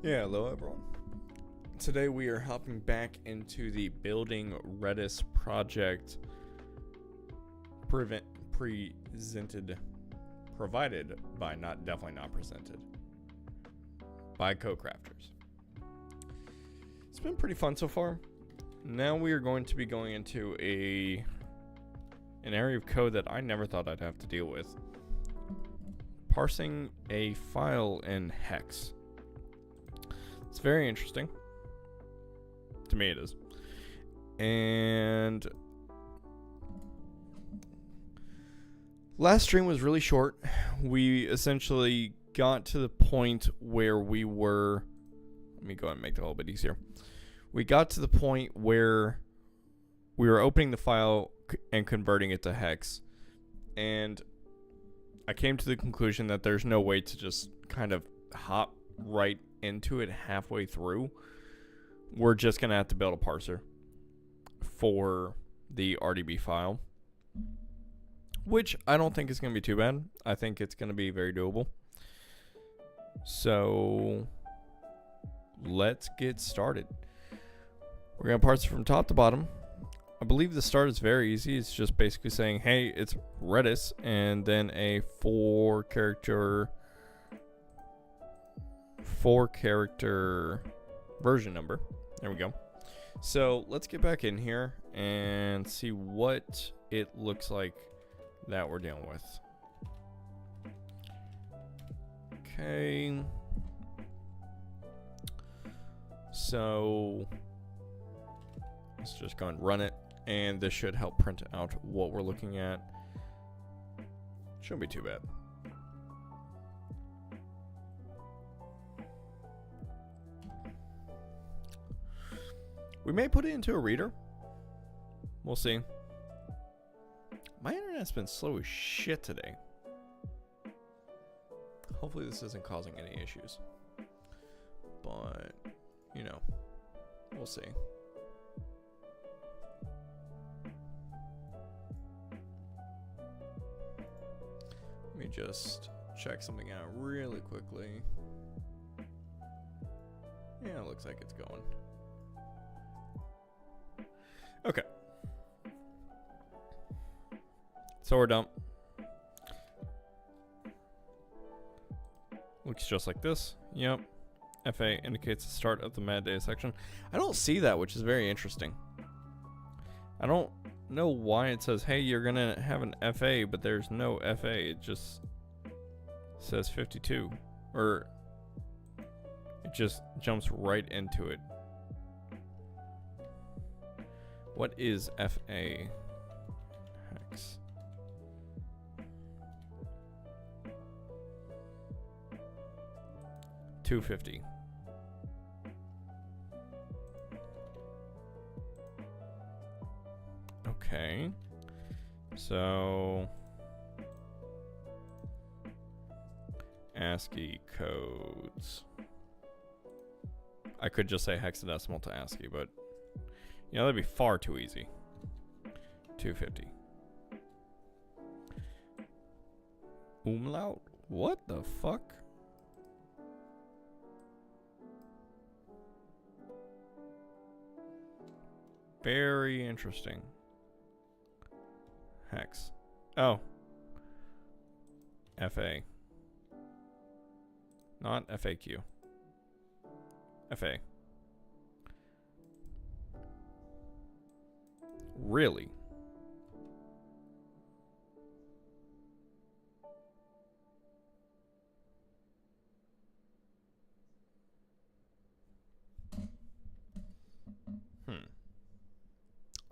Yeah, hello everyone. Today we are hopping back into the building Redis project provided by, definitely not presented, by co-crafters. It's been pretty fun so far. Now we are going to be going into an area of code that I never thought I'd have to deal with. Parsing a file in hex. It's very interesting. To me it is. And last stream was really short. We essentially got to the point where we were... Let me go ahead and make it a little bit easier. We got to the point where we were opening the file and converting it to hex. And I came to the conclusion that there's no way to just kind of hop right into it halfway through. We're just going to have to build a parser for the RDB file, which I don't think is going to be too bad. I think it's going to be very doable. So let's get started. We're going to parse it from top to bottom. I believe the start is very easy. It's just basically saying, hey, it's Redis, and then a four character version number. There we go. So let's get back in here and see what it looks like that we're dealing with. Okay. So let's just go and run it, and this should help print out what we're looking at. Shouldn't be too bad. We may put it into a reader. We'll see. My internet's been slow as shit today. Hopefully this isn't causing any issues. But, you know, we'll see. Let me just check something out really quickly. Yeah, it looks like it's going. Okay. So we're done. Looks just like this. Yep. FA indicates the start of the metadata section. I don't see that, which is very interesting. I don't know why it says, hey, you're going to have an FA, but there's no FA. It just says 52. Or it just jumps right into it. What is FA? Hex. $250. Okay. So ASCII codes. I could just say hexadecimal to ASCII, but you know, that'd be far too easy. 250. Umlaut? What the fuck? Very interesting. Hex. Oh. FA. Not FAQ. FA. Really?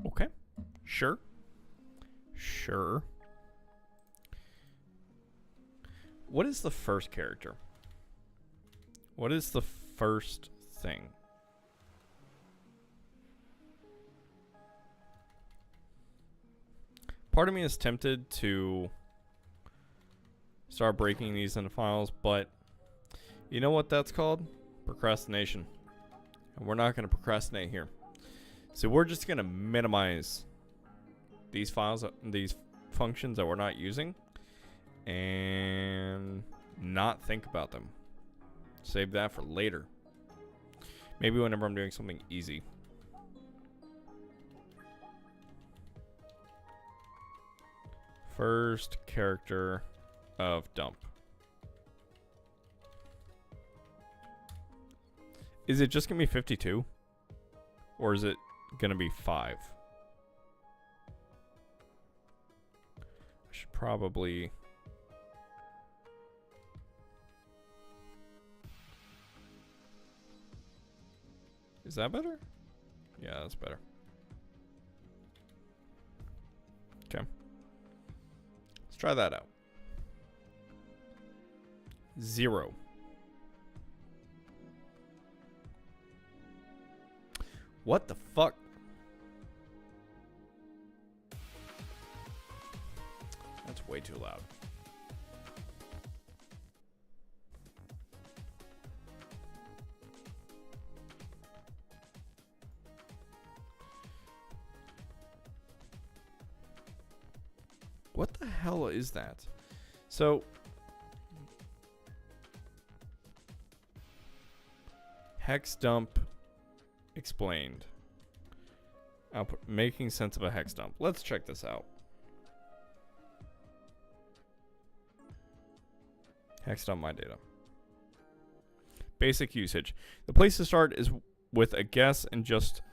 Okay. Sure. Sure. What is the first character? What is the first thing? Part of me is tempted to start breaking these into files, but you know what that's called? Procrastination. And we're not going to procrastinate here. So we're just going to minimize these files, these functions that we're not using, and not think about them. Save that for later. Maybe whenever I'm doing something easy. First character of dump. Is it just going to be 52? Or is it going to be 5? I should probably... Is that better? Yeah, that's better. Okay. Let's try that out. 0. What the fuck? That's way too loud. What the hell is that? So, hex dump explained. Output, making sense of a hex dump. Let's check this out. Hex dump my data. Basic usage. The place to start is with a guess and just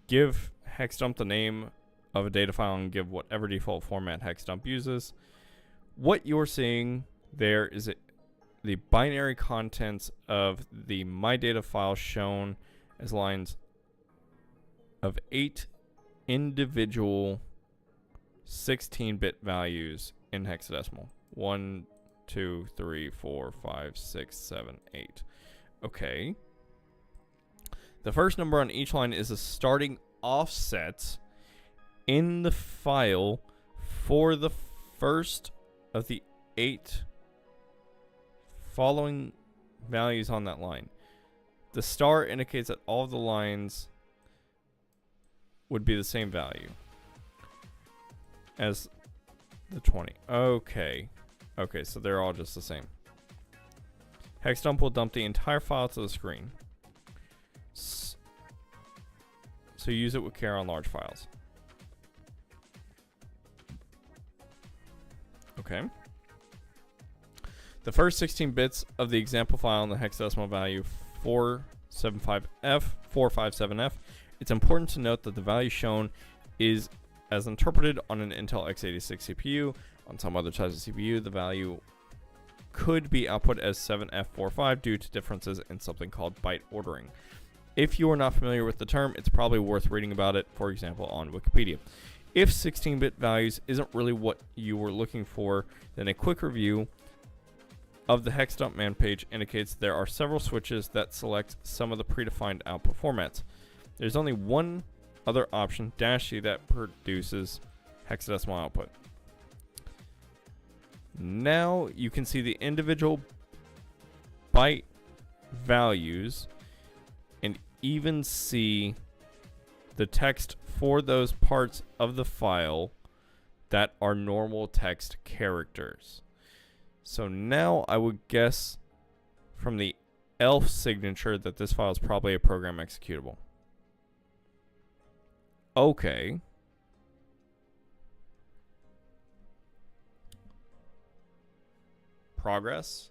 give hex dump the name of a data file and give whatever default format hex dump uses. What you're seeing there is the binary contents of the my data file shown as lines of 8 individual 16-bit values in hexadecimal. 1, 2, 3, 4, 5, 6, 7, 8. Okay. The first number on each line is a starting offset in the file for the first of the 8 following values on that line. The star indicates that all of the lines would be the same value as the 20. Okay. Okay, so they're all just the same. Hex dump will dump the entire file to the screen. So use it with care on large files. Okay. The first 16 bits of the example file in the hexadecimal value 457F. It's important to note that the value shown is as interpreted on an Intel x86 CPU. On some other types of CPU, the value could be output as 7F45 due to differences in something called byte ordering. If you are not familiar with the term, it's probably worth reading about it, for example, on Wikipedia. If 16-bit values isn't really what you were looking for, then a quick review of the hex dump man page indicates there are several switches that select some of the predefined output formats. There's only one other option, -C, that produces hexadecimal output. Now you can see the individual byte values and even see the text for those parts of the file that are normal text characters. So now I would guess from the ELF signature that this file is probably a program executable. Okay. Progress.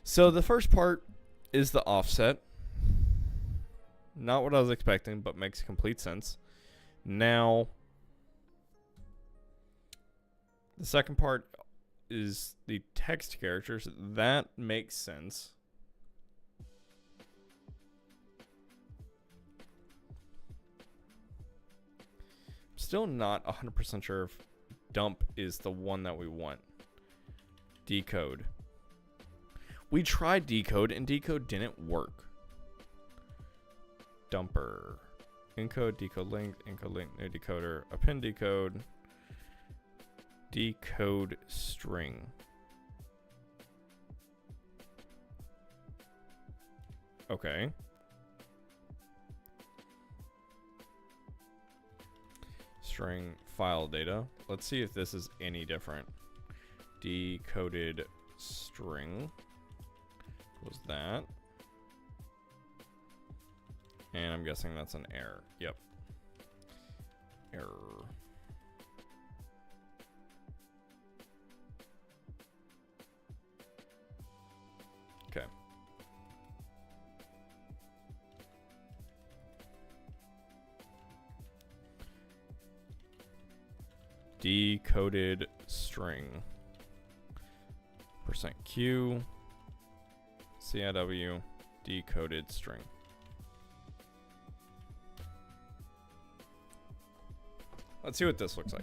So the first part is the offset. Not what I was expecting, but makes complete sense. Now, the second part is the text characters. That makes sense. Still not 100% sure if dump is the one that we want. Decode. We tried decode and decode didn't work. Dumper. Encode, decode link, new decoder, append decode, decode string. Okay. String file data. Let's see if this is any different. Decoded string was that. And I'm guessing that's an error. Yep. Error. Okay. Decoded string. %Q. CIW. Decoded string. Let's see what this looks like.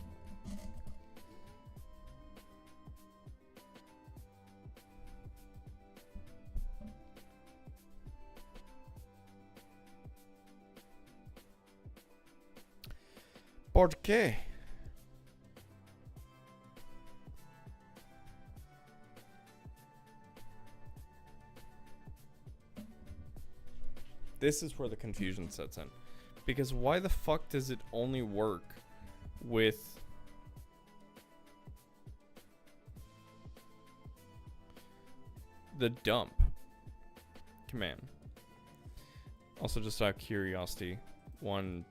¿Por qué? This is where the confusion sets in. Because why the fuck does it only work with the dump command? Also, just out of curiosity, 1,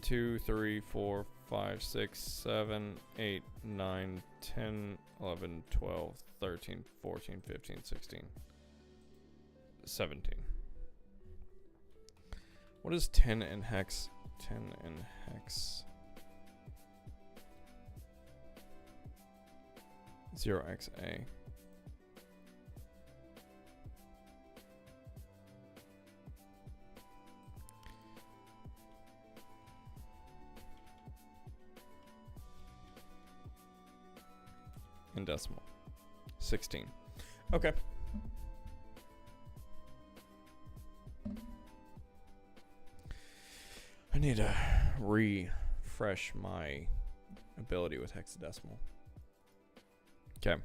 2, 3, 4, 5, 6, 7, 8, 9, 10, 11, 12, 13, 14, 15, 16, 17. What is 10 in hex? 10 in hex. 0xa. In decimal. 16. Okay. I need to refresh my ability with hexadecimal. Okay.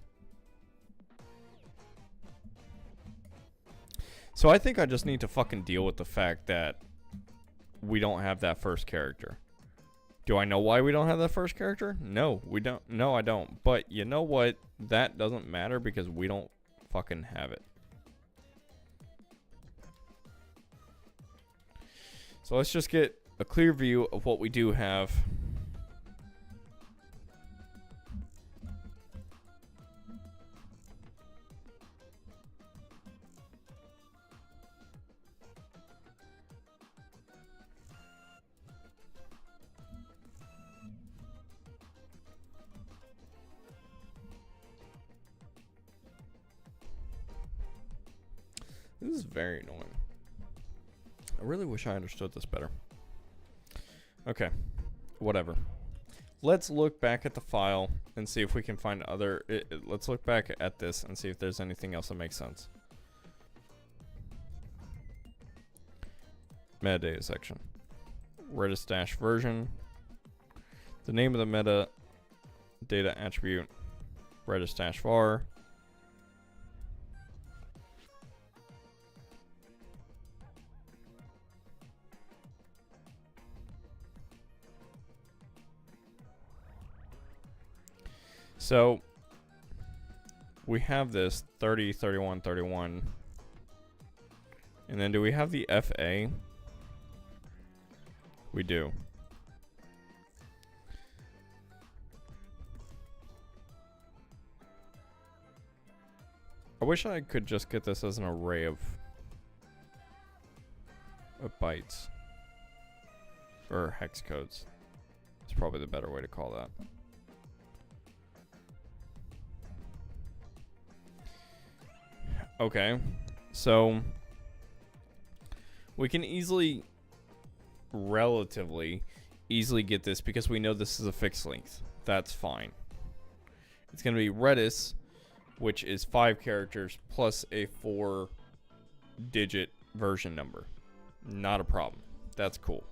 So I think I just need to fucking deal with the fact that we don't have that first character. Do I know why we don't have that first character? No, we don't. No, I don't. But you know what? That doesn't matter because we don't fucking have it. So let's just get a clear view of what we do have. This is very annoying. I really wish I understood this better. Okay, whatever. Let's look back at the file and see if we can find other... let's look back at this and see if there's anything else that makes sense. Metadata section. Redis version. The name of the metadata attribute. Redis var. So we have this 30, 31, 31. And then do we have the FA? We do. I wish I could just get this as an array of bytes. Or hex codes. It's probably the better way to call that. Okay, so we can relatively easily get this because we know this is a fixed length. That's fine. It's going to be Redis, which is 5 characters plus a 4-digit version number. Not a problem. That's cool.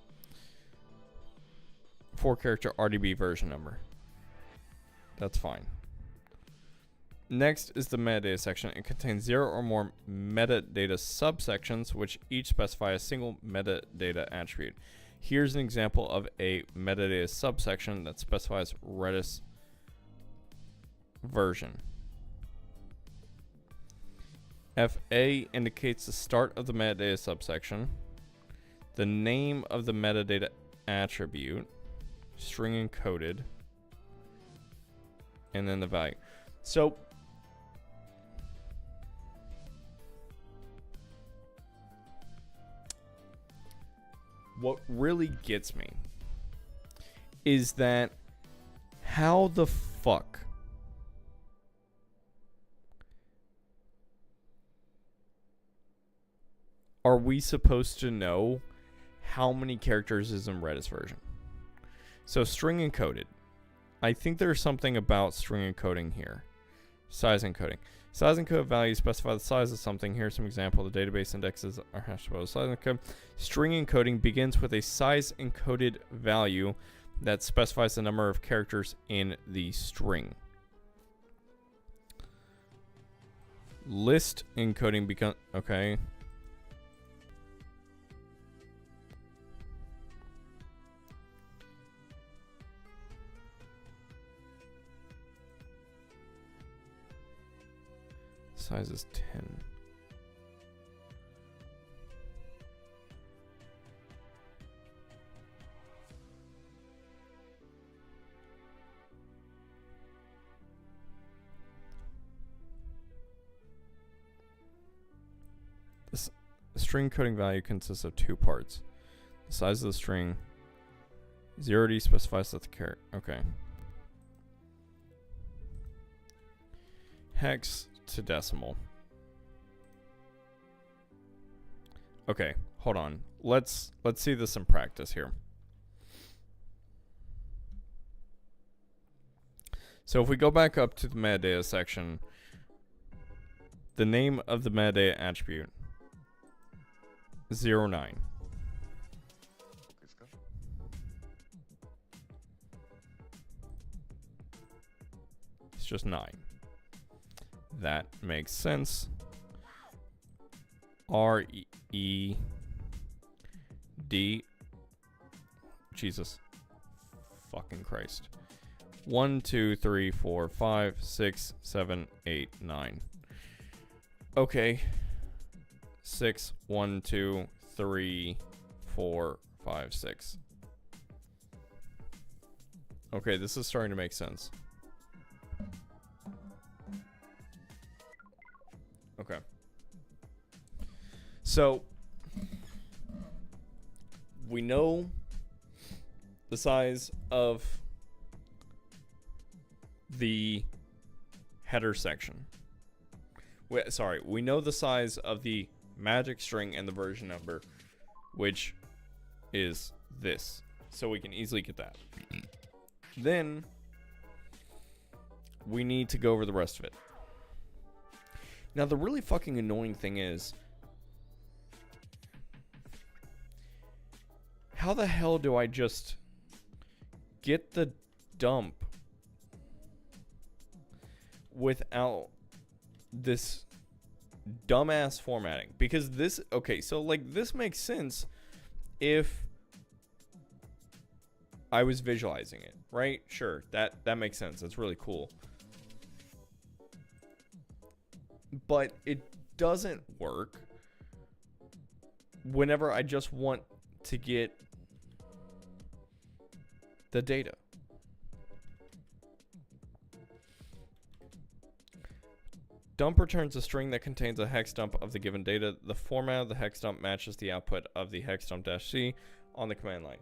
4-character RDB version number. That's fine. Next is the metadata section. It contains 0 or more metadata subsections, which each specify a single metadata attribute. Here's an example of a metadata subsection that specifies Redis version. FA indicates the start of the metadata subsection, the name of the metadata attribute, string encoded, and then the value. So what really gets me is that how the fuck are we supposed to know how many characters is in Redis version? So string encoded. I think there's something about string encoding here. Size encoding. Size encoded values specify the size of something. Here's some example. The database indexes are hashed to size encode. String encoding begins with a size encoded value that specifies the number of characters in the string. List encoding becomes okay. Size is 10. This string coding value consists of two parts. The size of the string. 0D specifies that the character. Okay. Hex to decimal. Okay, hold on. Let's see this in practice here. So if we go back up to the metadata section, the name of the metadata attribute 09. It's just 9. That makes sense. RED. Jesus. Fucking Christ. 1, 2, 3, 4, 5, 6, 7, 8, 9. Okay. 6, 1, 2, 3, 4, 5, 6. Okay, this is starting to make sense. Okay. So we know the size of the header section. We know the size of the magic string and the version number, which is this. So we can easily get that. Then we need to go over the rest of it. Now, the really fucking annoying thing is, how the hell do I just get the dump without this dumbass formatting? Because this, okay, so like this makes sense if I was visualizing it, right? Sure, that makes sense. That's really cool. But it doesn't work whenever I just want to get the data. Dump returns a string that contains a hex dump of the given data. The format of the hex dump matches the output of the hex dump-c on the command line.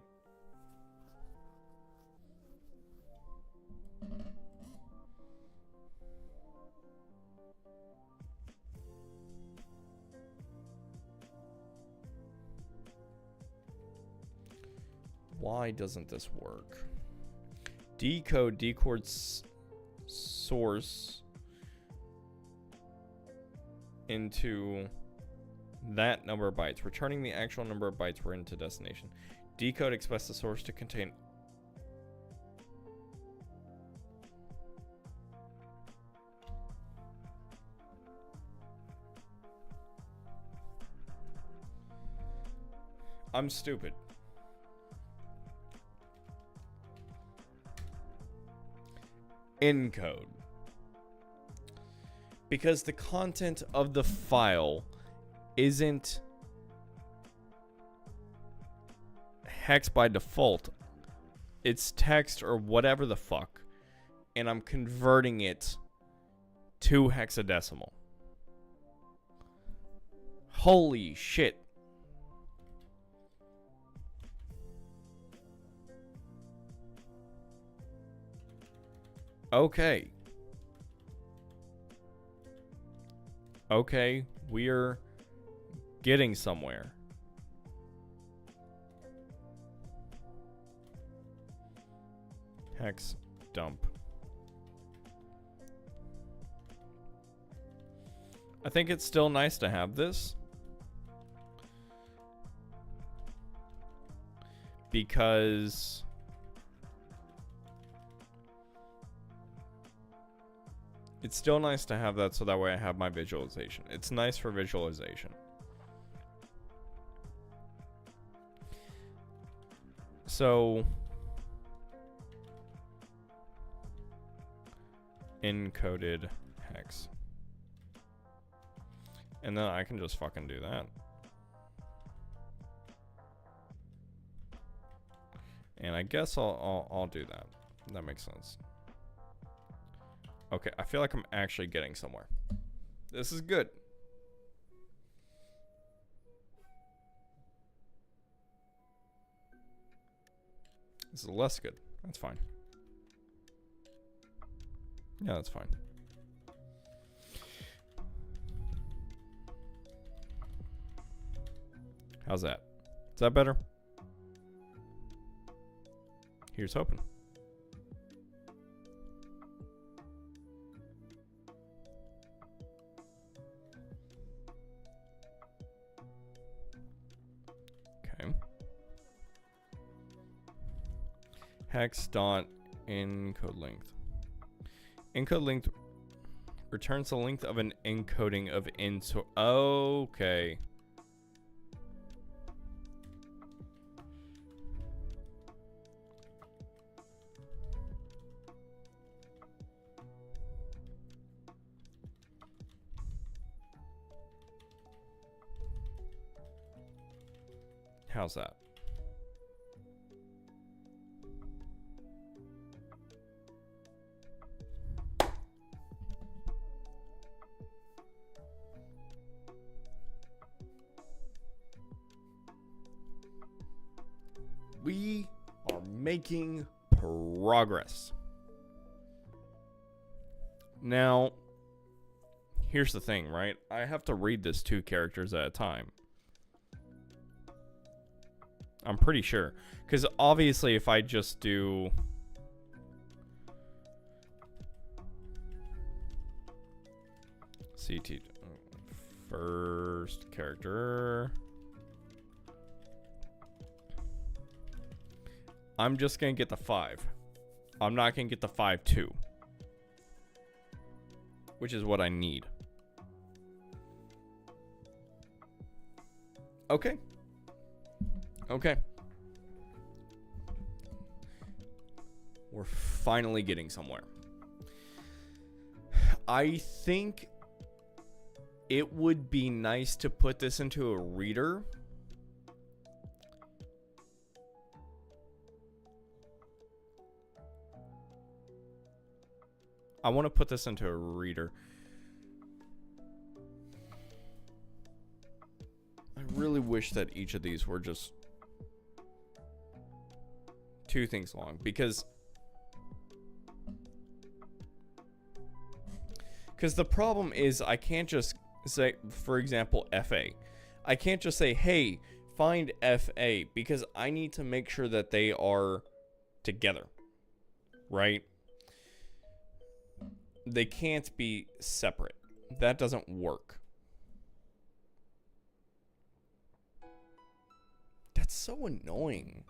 Why doesn't this work? Decode source into that number of bytes, returning the actual number of bytes written to destination. Decode expects the source to contain I'm stupid. Encode. because the content of the file isn't hex by default. It's text or whatever the fuck, and I'm converting it to hexadecimal. Holy shit. Okay. Okay, we're getting somewhere. Hex dump. I think it's still nice to have this, because it's still nice to have that, so that way I have my visualization. It's nice for visualization. So encoded hex. And then I can just fucking do that. And I guess I'll do that. That makes sense. Okay, I feel like I'm actually getting somewhere. This is good. This is less good. That's fine. Yeah, that's fine. How's that? Is that better? Here's hoping. Okay. Hex dot encode length. Encode length returns the length of an encoding of into. Okay. How's that? We are making progress. Now, here's the thing, right? I have to read this 2 characters at a time. I'm pretty sure. Because obviously if I just do... CT... First character... I'm just going to get the 5. I'm not going to get the 5-2. Which is what I need. Okay. Okay. We're finally getting somewhere. I think it would be nice to put this into a reader. I want to put this into a reader. I really wish that each of these were just 2 things long, because the problem is I can't just say, for example, FA. I can't just say, hey, find FA, because I need to make sure that they are together, right? They can't be separate. That doesn't work. That's so annoying.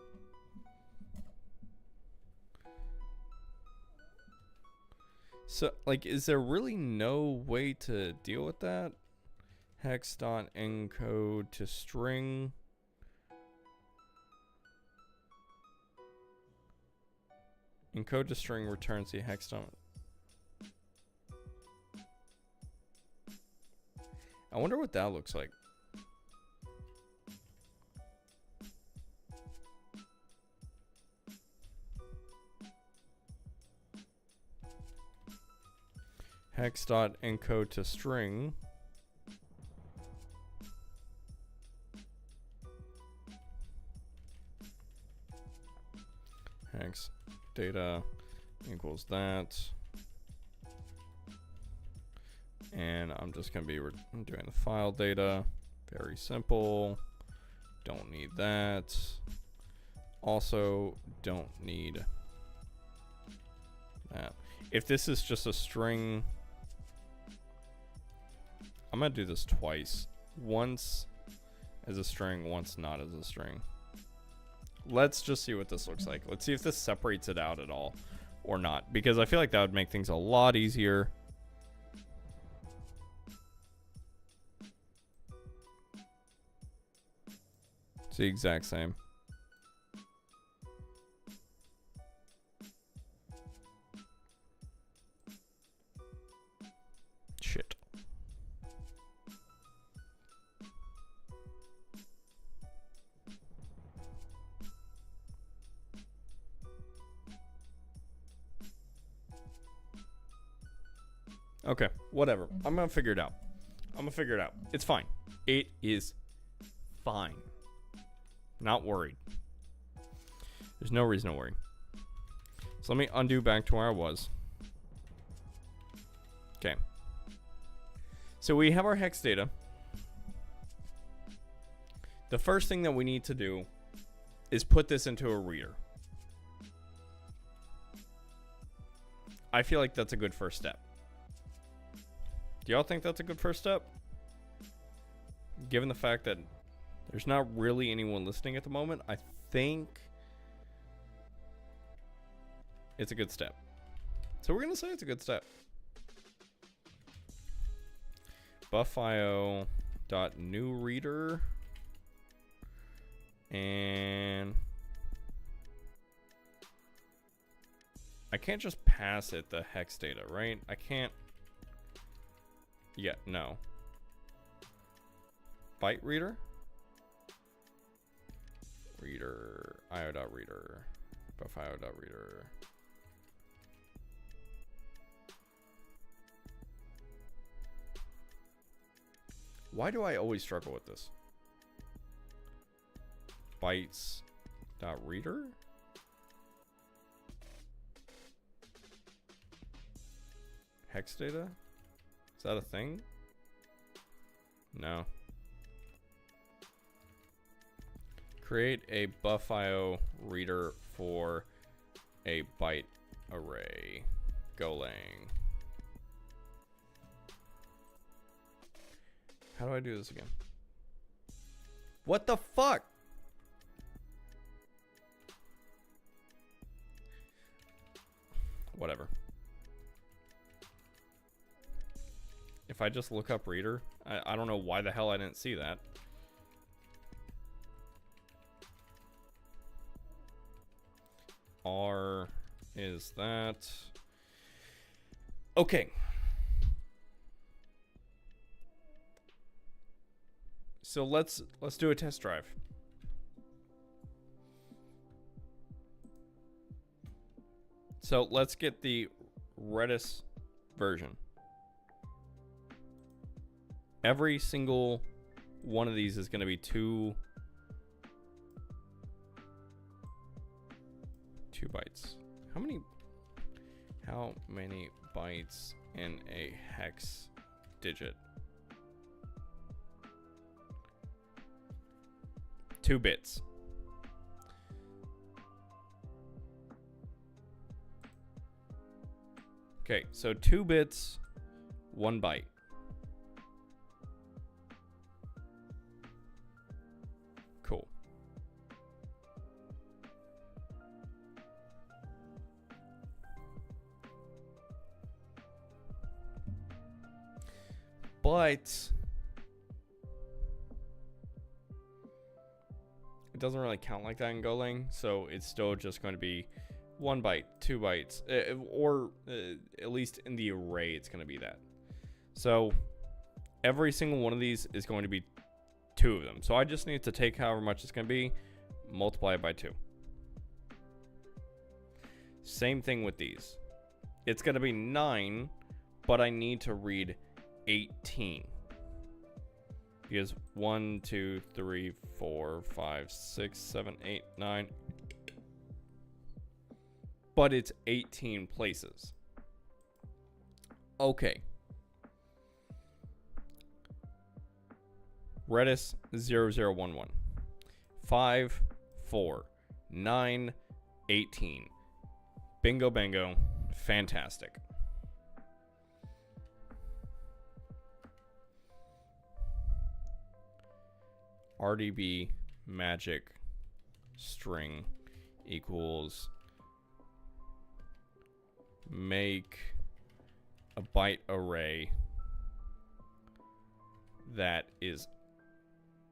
So, like, is there really no way to deal with that? Hex dot encode to string. Encode to string returns the hex dot. I wonder what that looks like. Hex.encode to string. Hex data equals that. And I'm just going to be doing the file data. Very simple. Don't need that. Also, don't need that. If this is just a string, I'm going to do this twice. Once as a string, once not as a string. Let's just see what this looks like. Let's see if this separates it out at all or not, because I feel like that would make things a lot easier. It's the exact same. Shit. Okay, whatever. I'm gonna figure it out. It's fine. It is fine. Not worried. There's no reason to worry. So let me undo back to where I was. Okay. So we have our hex data. The first thing that we need to do is put this into a reader. I feel like that's a good first step. Do y'all think that's a good first step? Given the fact that there's not really anyone listening at the moment, I think it's a good step. So we're going to say it's a good step. buffio.newReader. And I can't just pass it the hex data, right? I can't. Yeah, no. Byte reader? Reader, io.reader, buffio.reader. Why do I always struggle with this? Bytes.reader? Hex data? Is that a thing? No. Create a buffio reader for a byte array. Golang. How do I do this again? What the fuck? Whatever. If I just look up reader, I don't know why the hell I didn't see that. R is that. Okay. So let's do a test drive. So let's get the Redis version. Every single one of these is going to be two bytes. How many bytes in a hex digit? 2 bits. Okay, so 2 bits, 1 byte. Cool. But it doesn't really count like that in Golang, so it's still just going to be 1 byte, 2 bytes, or at least in the array, it's going to be that. So every single one of these is going to be 2 of them. So I just need to take however much it's going to be, multiply it by 2. Same thing with these. It's going to be 9, but I need to read 18. Because 1, 2, 3, 4, 5, 6, 7, 8, 9. But it's 18 places. Okay. Redis 0011. 5, 4, 9, 18. Bingo bango. Fantastic. RDB magic string equals make a byte array that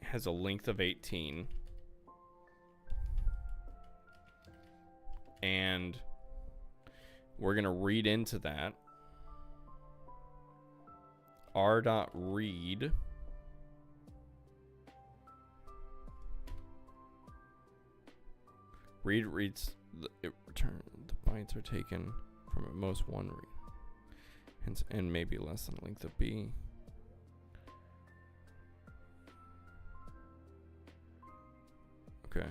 has a length of 18 and we're going to read into that r.read reads it return the bytes are taken from at most 1 read, hence n may be less than length of b. Okay,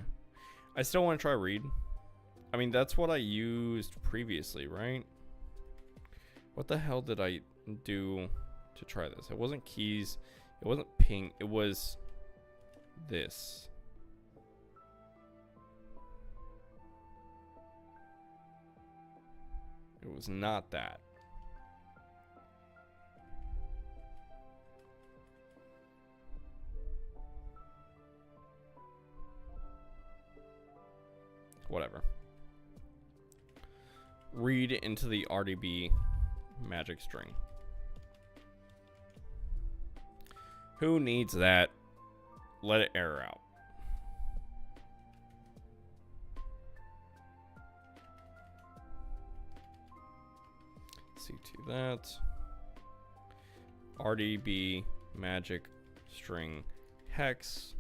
I still want to try read. I mean, that's what I used previously, right? What the hell did I do to try this? It wasn't keys, it wasn't ping, it was this. It was not that. Whatever. Read into the RDB magic string. Who needs that? Let it error out. C2 that. RDB magic string hex.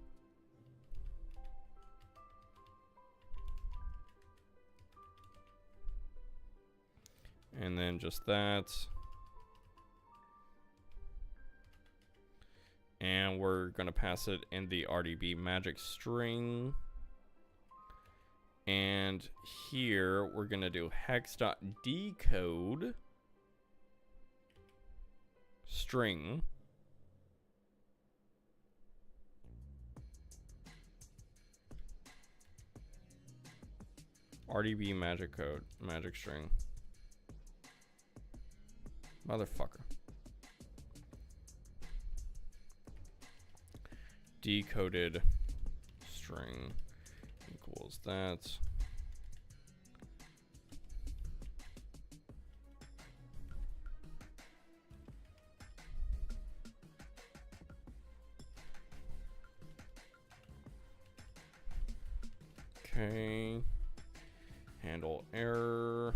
And then just that. And we're going to pass it in the RDB magic string. And here we're going to do hex.decode string. RDB magic code, magic string. Motherfucker. Decoded string equals that. Okay. Handle error.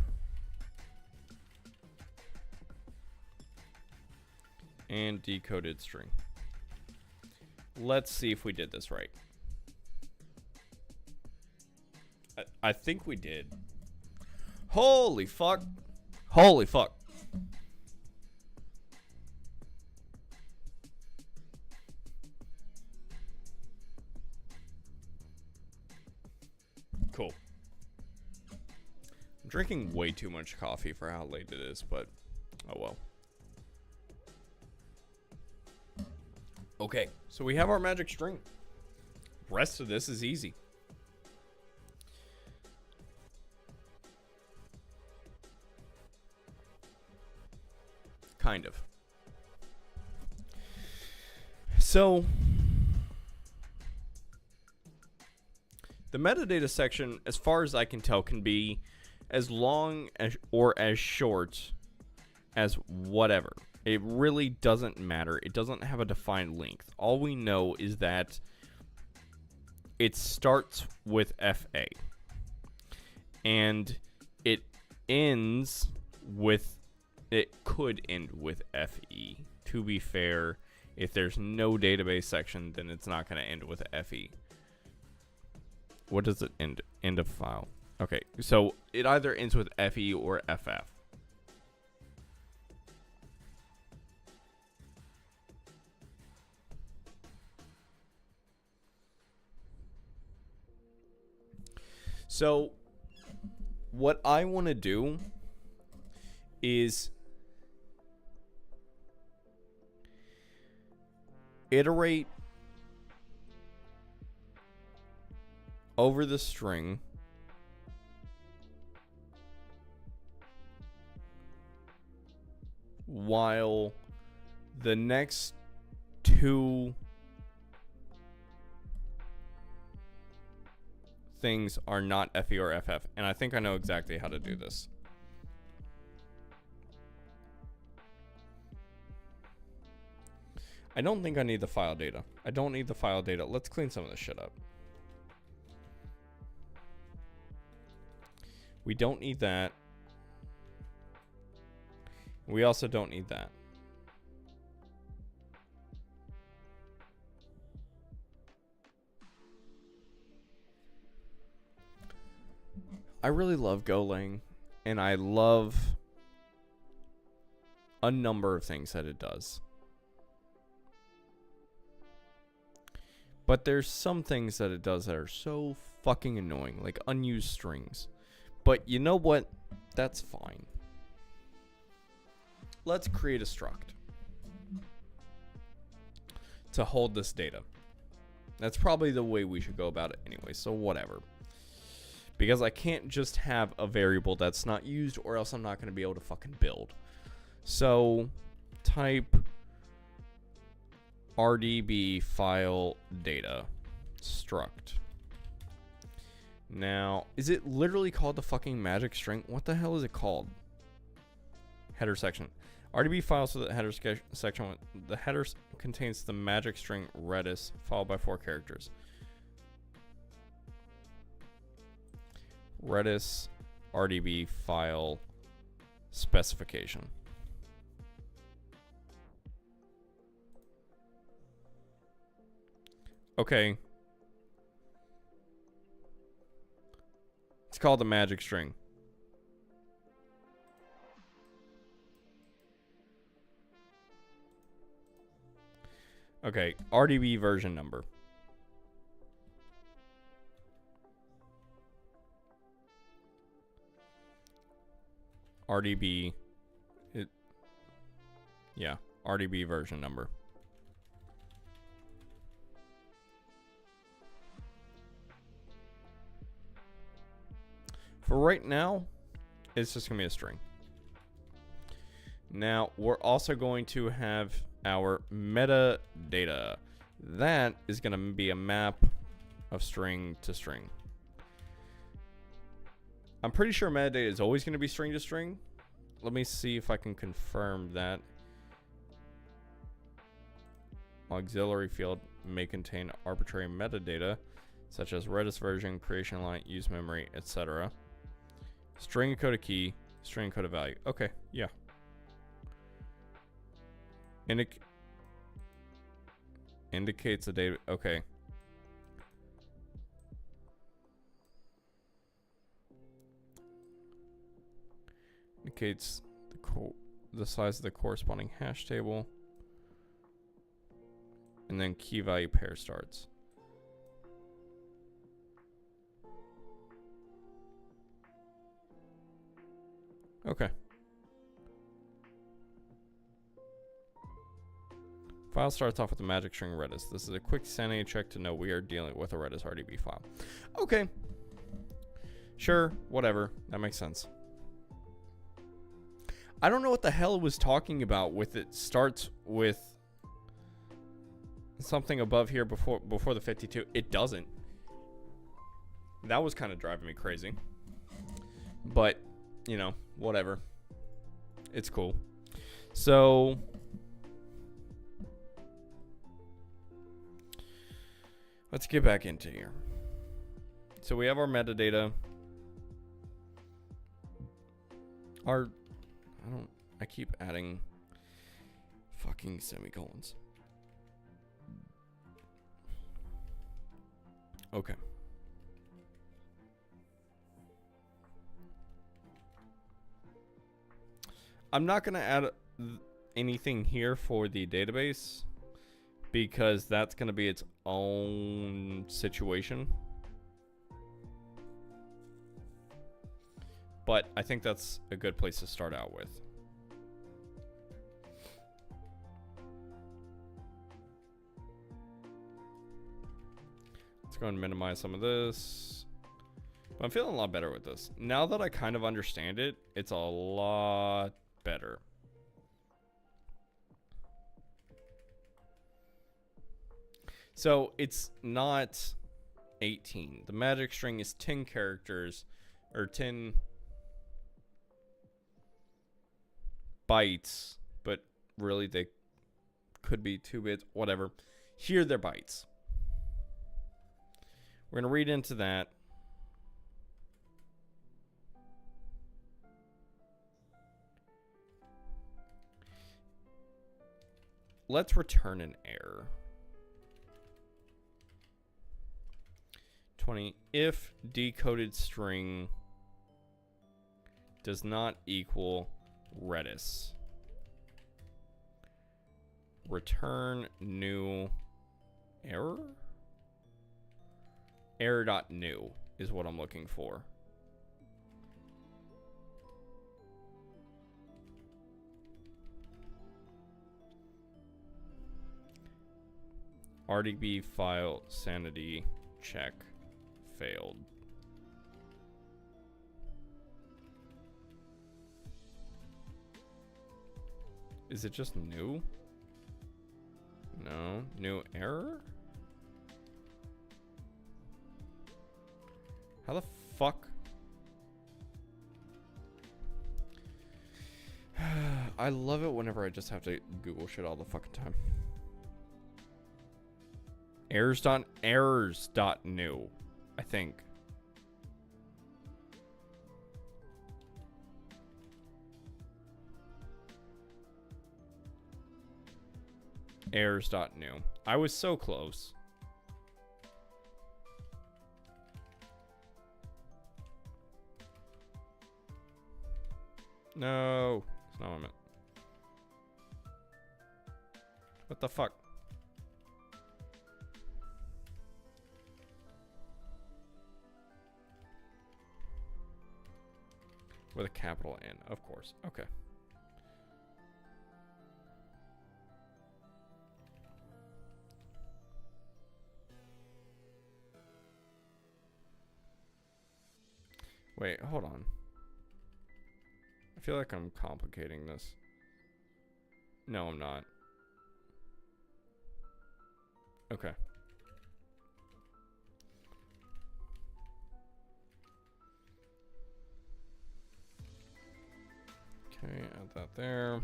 And decoded string. Let's see if we did this right. I think we did. Holy fuck. Holy fuck. Cool. I'm drinking way too much coffee for how late it is, but oh well. Okay, so we have our magic string. Rest of this is easy. Kind of. So the metadata section, as far as I can tell, can be as long as or as short as whatever. It really doesn't matter. It doesn't have a defined length. All we know is that it starts with FA. And it ends with, it could end with FE. To be fair, If there's no database section, then it's not going to end with FE. What does it end of file? Okay, so it either ends with FE or FF. So what I want to do is iterate over the string while the next two things are not FE or FF. And I think I know exactly how to do this. I don't think I need the file data. I don't need the file data. Let's clean some of this shit up. We don't need that. We also don't need that. I really love Golang, and I love a number of things that it does. But there's some things that it does that are so fucking annoying, like unused strings. But you know what? That's fine. Let's create a struct to hold this data. That's probably the way we should go about it anyway, so whatever. Because I can't just have a variable that's not used, or else I'm not going to be able to fucking build. So type RDB file data struct. Now, is it literally called the fucking magic string? What the hell is it called? Header section. RDB file, so the header section. The header contains the magic string Redis followed by 4 characters. Redis RDB file specification. Okay. It's called the magic string. Okay, RDB version number. RDB, yeah, RDB version number. For right now, it's just gonna be a string. Now, we're also going to have our metadata. That is gonna be a map of string to string. I'm pretty sure metadata is always going to be string to string. Let me see if I can confirm that. Auxiliary field may contain arbitrary metadata, such as Redis version, creation line, use memory, etc. String encoded key, string encoded value. Okay, yeah. Indicates the data. Okay. Indicates the size of the corresponding hash table, and then key value pair starts. Okay. File starts off with the magic string Redis. This is a quick sanity check to know we are dealing with a Redis RDB file. Okay. Sure, whatever. That makes sense. I don't know what the hell it was talking about with it starts with something above here before the 52. It doesn't. That was kind of driving me crazy. But, you know, whatever. It's cool. So let's get back into here. So we have our metadata. I keep adding fucking semicolons. Okay. I'm not going to add anything here for the database because that's going to be its own situation. But I think that's a good place to start out with. Let's go and minimize some of this. But I'm feeling a lot better with this. Now that I kind of understand it, it's a lot better. So it's not 18. The magic string is 10 characters, or 10 bytes, but really they could be 2 bits, whatever. Here they're bytes. We're going to read into that. Let's return an error. 20. If decoded string does not equal Redis, return new error? Error.new is what I'm looking for. RDB file sanity check failed. Is it just new? No, new error? How the fuck? I love it whenever I just have to Google shit all the fucking time. Errors.new, I think. Errors.new. I was so close. No, it's not what I meant. What the fuck? With a capital N, of course. Okay. Wait, hold on. I feel like I'm complicating this. No, I'm not. Okay. Okay, add that there.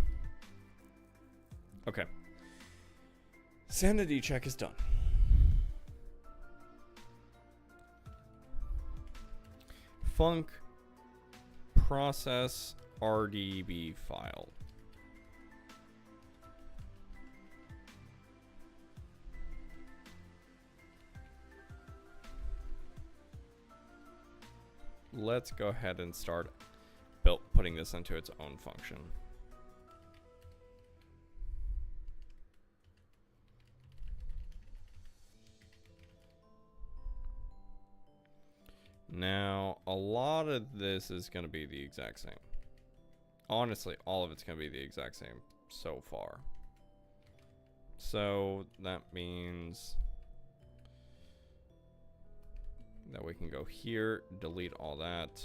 Okay. Sanity check is done. Func process RDB file. Let's go ahead and start putting this into its own function. Now, a lot of this is going to be the exact same. Honestly, all of it's going to be the exact same so far. So that means that we can go here, delete all that.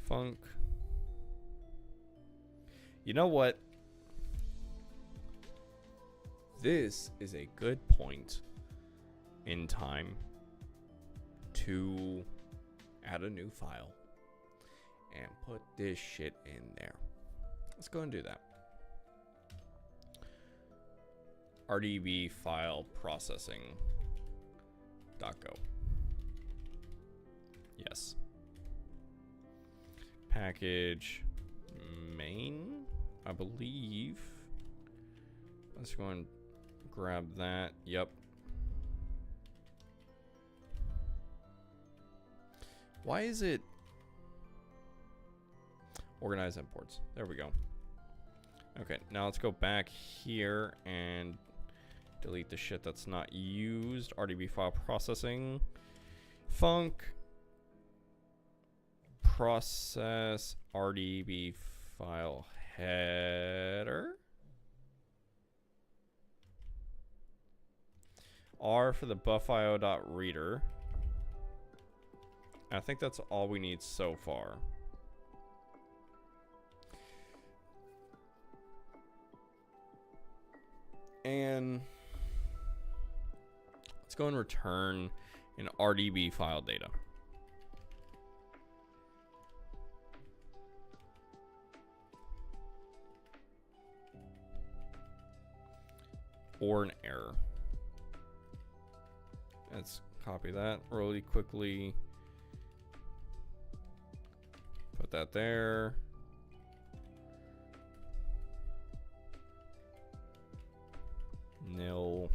Func. You know what? This is a good point in time to add a new file and put this shit in there. Let's go and do that. RDB file processing .go. Yes. Package main, I believe. Let's go and grab that. Yep. Why is it organize imports? There we go. Okay, now let's go back here and delete the shit that's not used. RDB file processing. Func. Process RDB file header. R for the buffio.reader. I think that's all we need so far. And let's go and return an RDB file data. Or an error. Let's copy that really quickly. Put that there. Nil.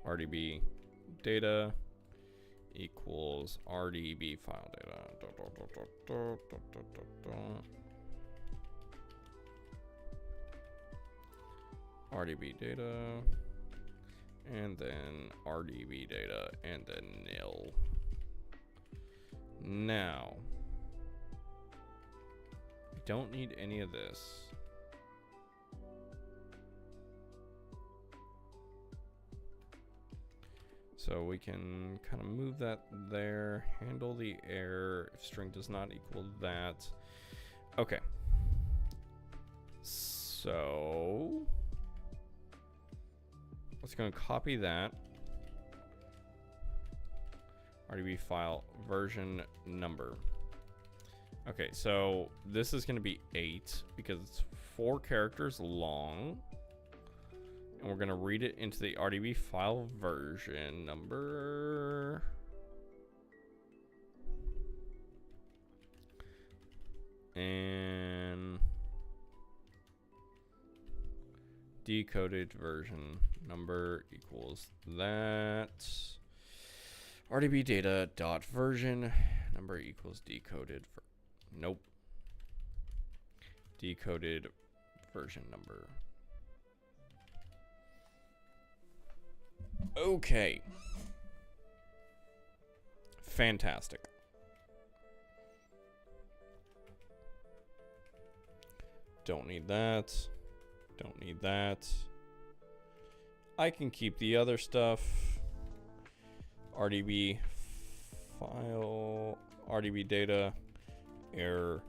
RDB data equals RDB file data. RDB data, and then RDB data, and then nil. Now, we don't need any of this. So we can kind of move that there, handle the error if string does not equal that. Okay. So let's go and copy that. RDB file version number. Okay, so this is going to be 8 because it's 4 characters long. And we're going to read it into the RDB file version number. And decoded version number equals that. RDB data dot version number equals decoded. Nope. Decoded version number. Okay. Fantastic. Don't need that. Don't need that. I can keep the other stuff. RDB file, RDB data, error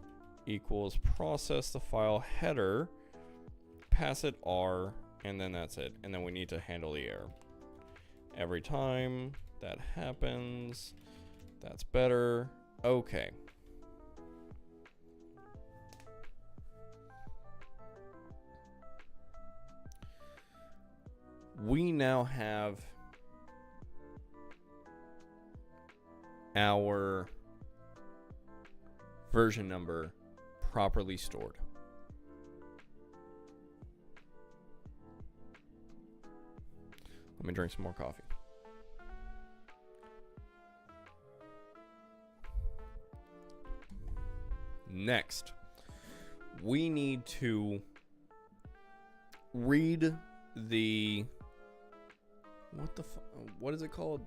equals process the file header, pass it R, and then that's it. And then we need to handle the error. Every time that happens, that's better. Okay. We now have our version number properly stored. Let me drink some more coffee. Next, we need to read the what is it called?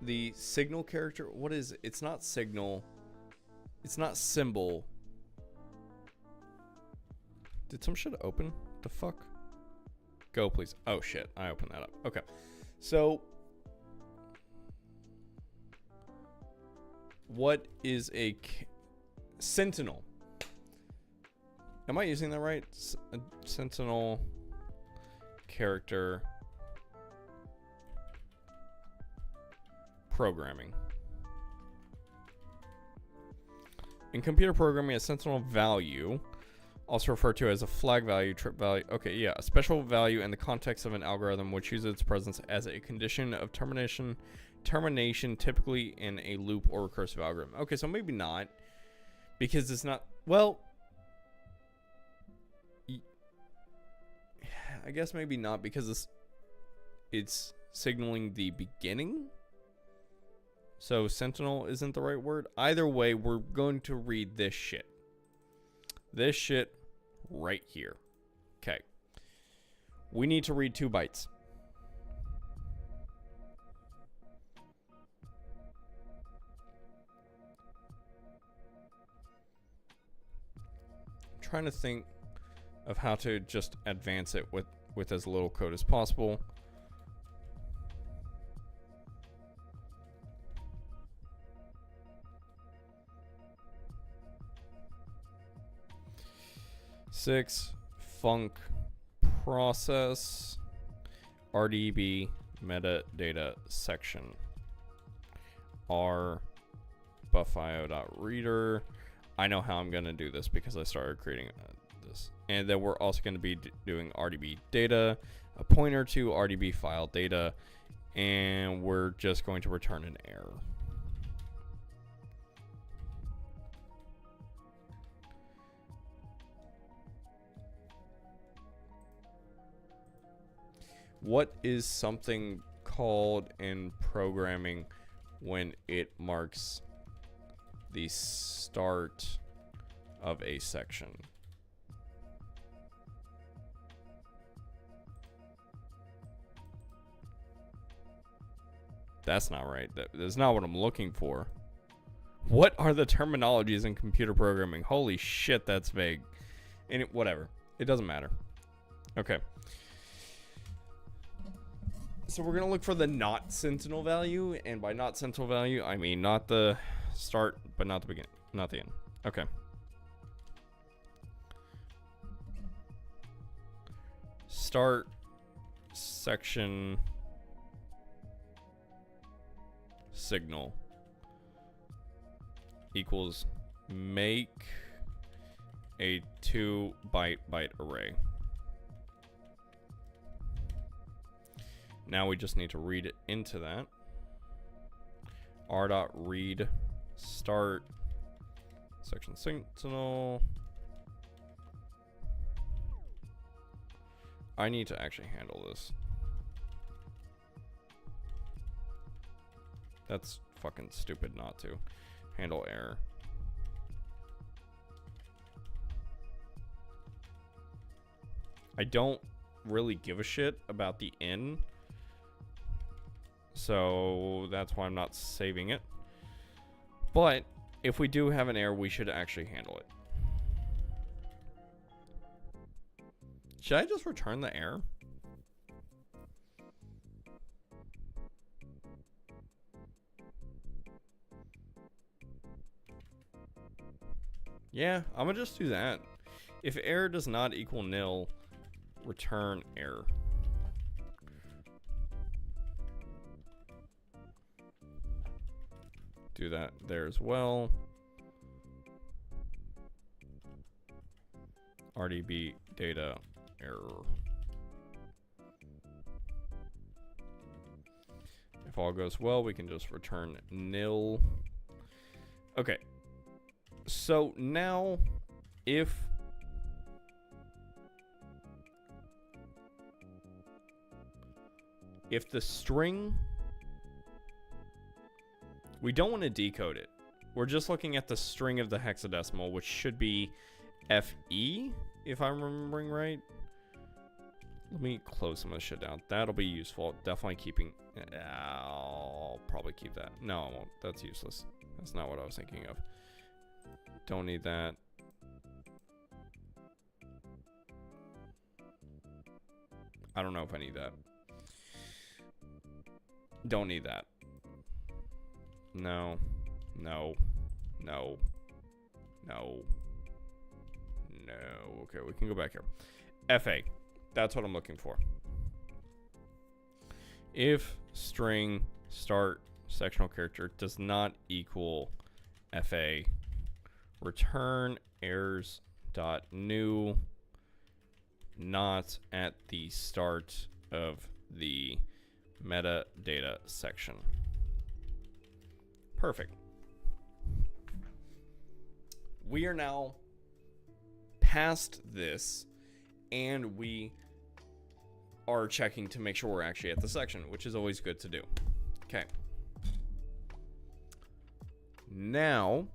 The signal character. What is it? It's not signal. It's not symbol. Did some shit open? The fuck? Go, please. Oh shit, I opened that up. Okay. So what is a sentinel? Am I using that right? Sentinel character programming. In computer programming, a sentinel value also referred to as a flag value, trip value. Okay, yeah, a special value in the context of an algorithm which uses its presence as a condition of termination, typically in a loop or recursive algorithm. Okay, so maybe not, because it's not, well, I guess maybe not, because it's signaling the beginning. So sentinel isn't the right word. Either way, we're going to read this shit. This shit right here. Okay. We need to read 2 bytes. I'm trying to think of how to just advance it with as little code as possible. Six func process RDB metadata section r buffio.reader. I know how I'm going to do this because I started creating this. And then we're also going to be doing RDB data, a pointer to RDB file data, and we're just going to return an error. What is something called in programming when it marks the start of a section? That's not right. That's not what I'm looking for. What are the terminologies in computer programming? Holy shit, that's vague. And whatever. It doesn't matter. Okay. So we're going to look for the not sentinel value. And by not sentinel value, I mean not the start, but not the beginning. Not the end. Okay. Start section signal equals make a 2-byte array. Now we just need to read it into that. r.read start section sentinel. I need to actually handle this. That's fucking stupid not to. Handle error. I don't really give a shit about the in. So that's why I'm not saving it. But if we do have an error, we should actually handle it. Should I just return the error? Yeah, I'm gonna just do that. If error does not equal nil, return error. Do that there as well. RDB data error. If all goes well, we can just return nil. Okay. So now, if the string, we don't want to decode it. We're just looking at the string of the hexadecimal, which should be FE, if I'm remembering right. Let me close some of this shit down. That'll be useful. Definitely keeping. I'll probably keep that. No, I won't. That's useless. That's not what I was thinking of. Don't need that. I don't know if I need that. Don't need that. No. No. No. No. No. Okay, we can go back here. FA. That's what I'm looking for. If string start sectional character does not equal FA, return errors dot new, not at the start of the metadata section. Perfect. We are now past this, and we are checking to make sure we're actually at the section, which is always good to do. Okay. Now,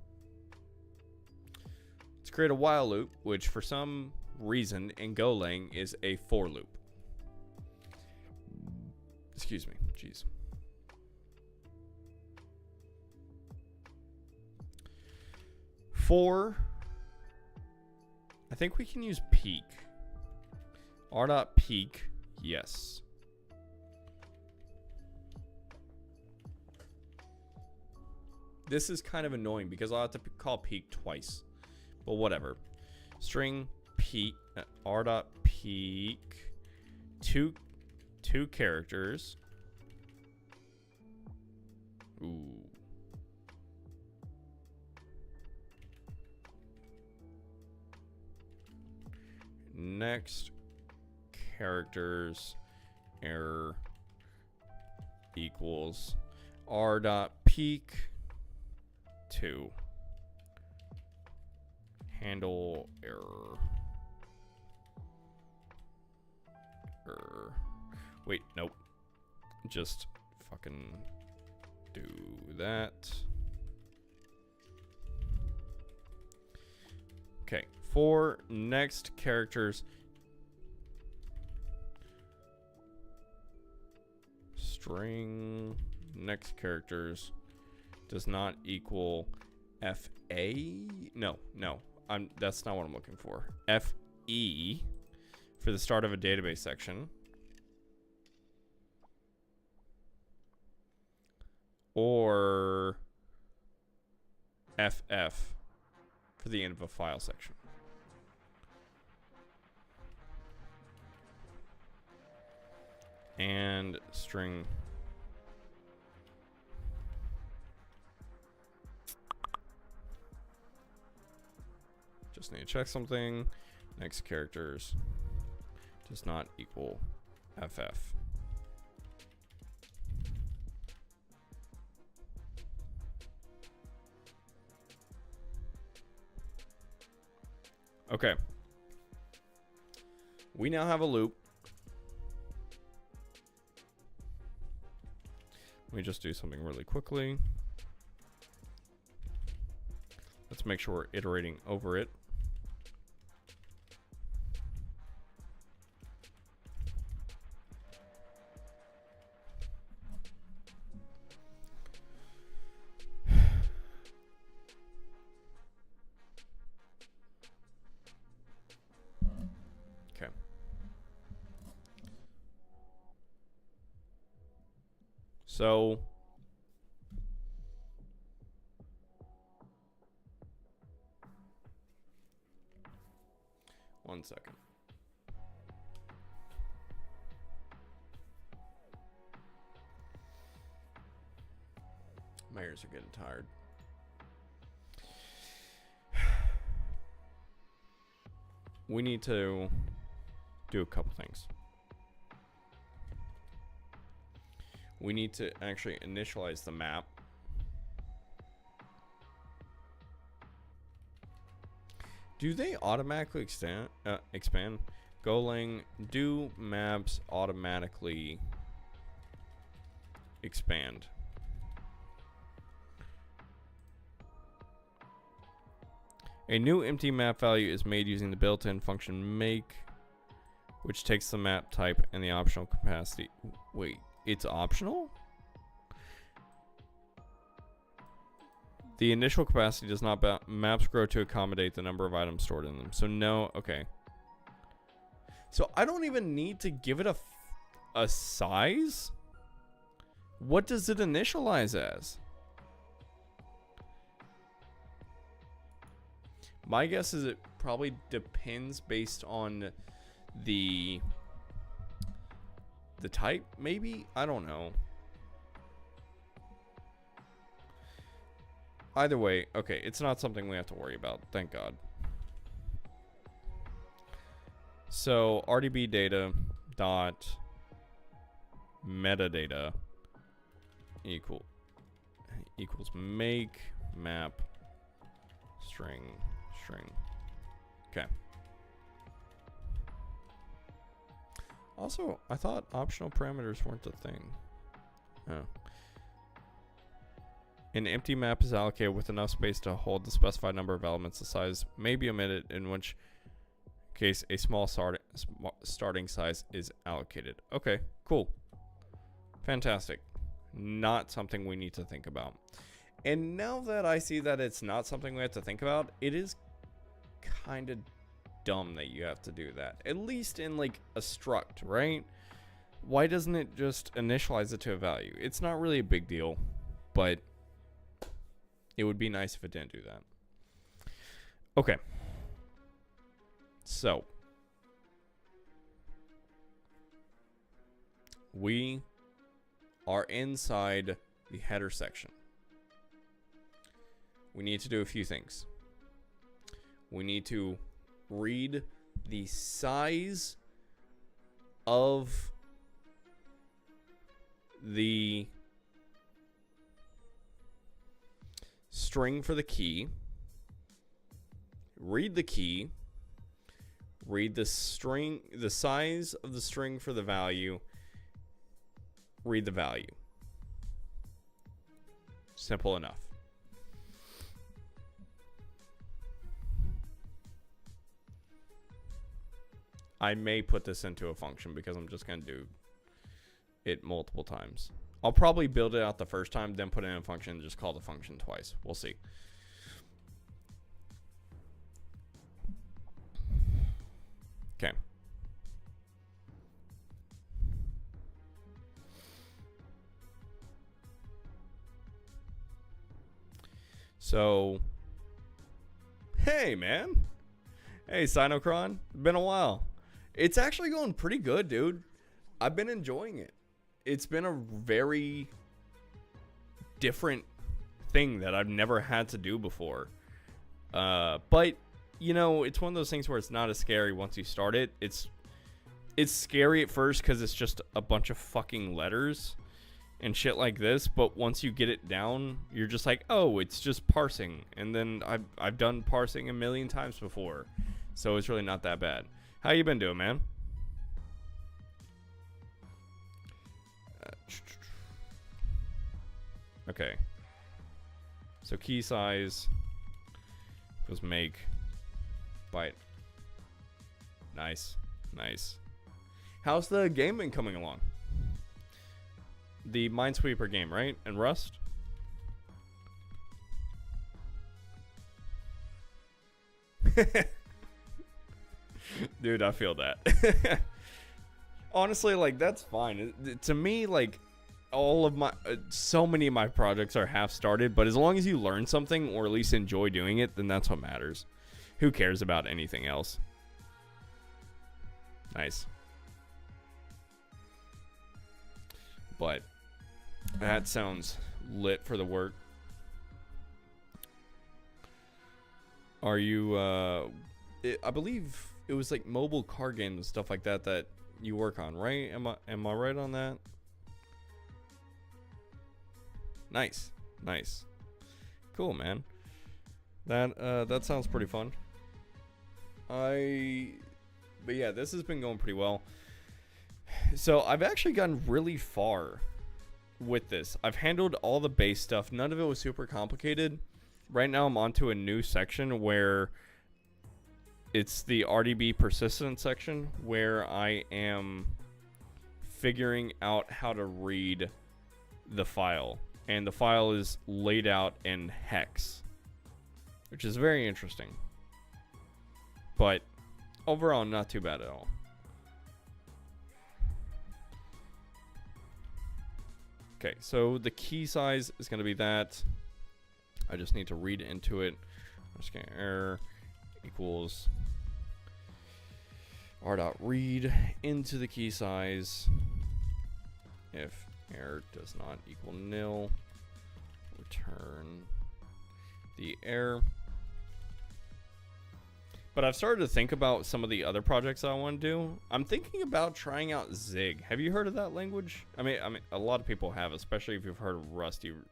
let's create a while loop, which for some reason in Golang is a for loop. Excuse me. Jeez. For, I think we can use peak. r.peak, yes. This is kind of annoying because I'll have to call peak twice, but whatever. String peak, r.peak, two characters. Ooh. Next characters error equals r.peak 2 handle error. Wait, nope. Just fucking do that. Okay, for next characters string next characters does not equal FA. No, that's not what I'm looking for. FE for the start of a database section. Or FF for the end of a file section. And string just need to check something. Next characters does not equal FF. Okay. We now have a loop. Let me just do something really quickly. Let's make sure we're iterating over it. Okay. So one second. My ears are getting tired. We need to do a couple things. We need to actually initialize the map. Do they automatically expand? Golang, do maps automatically expand? A new empty map value is made using the built-in function make, which takes the map type and the optional capacity. Wait, it's optional? The initial capacity does not maps grow to accommodate the number of items stored in them. So no, okay. So I don't even need to give it a size? What does it initialize as? My guess is it probably depends based on the type, maybe? I don't know. Either way, okay, it's not something we have to worry about, thank God. So RDB data dot metadata equals make map string. Okay. Also, I thought optional parameters weren't a thing. Oh. An empty map is allocated with enough space to hold the specified number of elements. The size may be omitted, in which case a small starting size is allocated. Okay, cool. Fantastic. Not something we need to think about. And now that I see that it's not something we have to think about, it is kind of dumb that you have to do that. At least in like a struct, right? Why doesn't it just initialize it to a value? It's not really a big deal, but it would be nice if it didn't do that. Okay. So we are inside the header section. We need to do a few things. We need to read the size of the string for the key, read the key, read the string, the size of the string for the value, read the value. Simple enough. I may put this into a function because I'm just going to do it multiple times. I'll probably build it out the first time, then put it in a function and just call the function twice. We'll see. Okay. So, hey, man. Hey, Sinocron. Been a while. It's actually going pretty good, dude. I've been enjoying it. It's been a very different thing that I've never had to do before. But, you know, it's one of those things where it's not as scary once you start it. It's scary at first because it's just a bunch of fucking letters and shit like this. But once you get it down, you're just like, oh, it's just parsing. And then I've done parsing a million times before. So it's really not that bad. How you been doing, man? Okay. So key size was make byte. Nice. Nice. How's the game been coming along? The Minesweeper game, right? And Rust? Dude, I feel that. Honestly, like, that's fine. To me, like, all of my so many of my projects are half started, but as long as you learn something or at least enjoy doing it, then that's what matters. Who cares about anything else? Nice. But that sounds lit for the work. Are you I believe it was like mobile car games and stuff like that that you work on, right? Am I right on that? Nice. Nice. Cool, man. That sounds pretty fun. But yeah, this has been going pretty well. So I've actually gotten really far with this. I've handled all the base stuff. None of it was super complicated. Right now I'm onto a new section where it's the RDB persistent section where I am figuring out how to read the file. And the file is laid out in hex, which is very interesting. But overall, not too bad at all. Okay, so the key size is going to be that. I just need to read into it. I'm just going to error equals r.read into the key size. If error does not equal nil, return the error. But I've started to think about some of the other projects I want to do. I'm thinking about trying out Zig. Have you heard of that language? I mean, a lot of people have, especially if you've heard of Rust. You've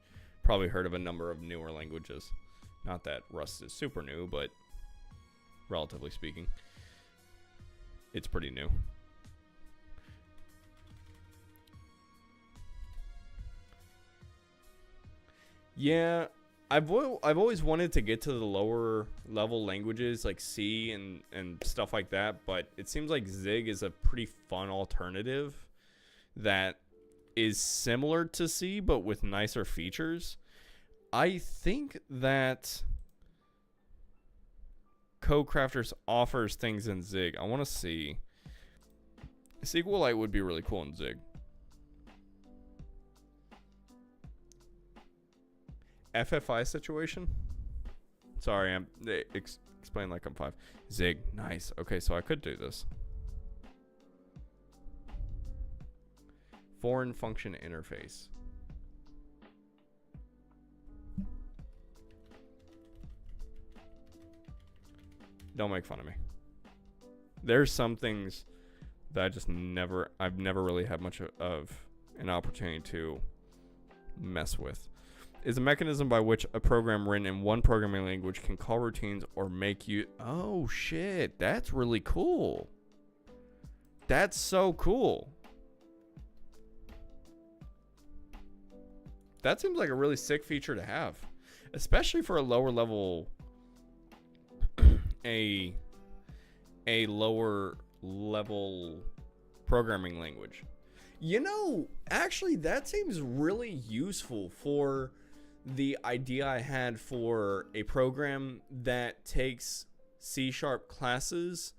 probably heard of a number of newer languages. Not that Rust is super new, but relatively speaking, it's pretty new. Yeah, I've always wanted to get to the lower level languages like C and stuff like that, but it seems like Zig is a pretty fun alternative that is similar to C but with nicer features. I think that Codecrafters offers things in Zig. I want to see. SQLite would be really cool in Zig. FFI situation? Sorry, I'm explain like I'm 5. Zig, nice. Okay, so I could do this. Foreign function interface. Don't make fun of me. There's some things that I've never really had much of an opportunity to mess with. Is a mechanism by which a program written in one programming language can call routines or make you... Oh, shit. That's really cool. That's so cool. That seems like a really sick feature to have. Especially for a lower level... a lower level programming language. You know, actually, that seems really useful for... the idea I had for a program that takes C# classes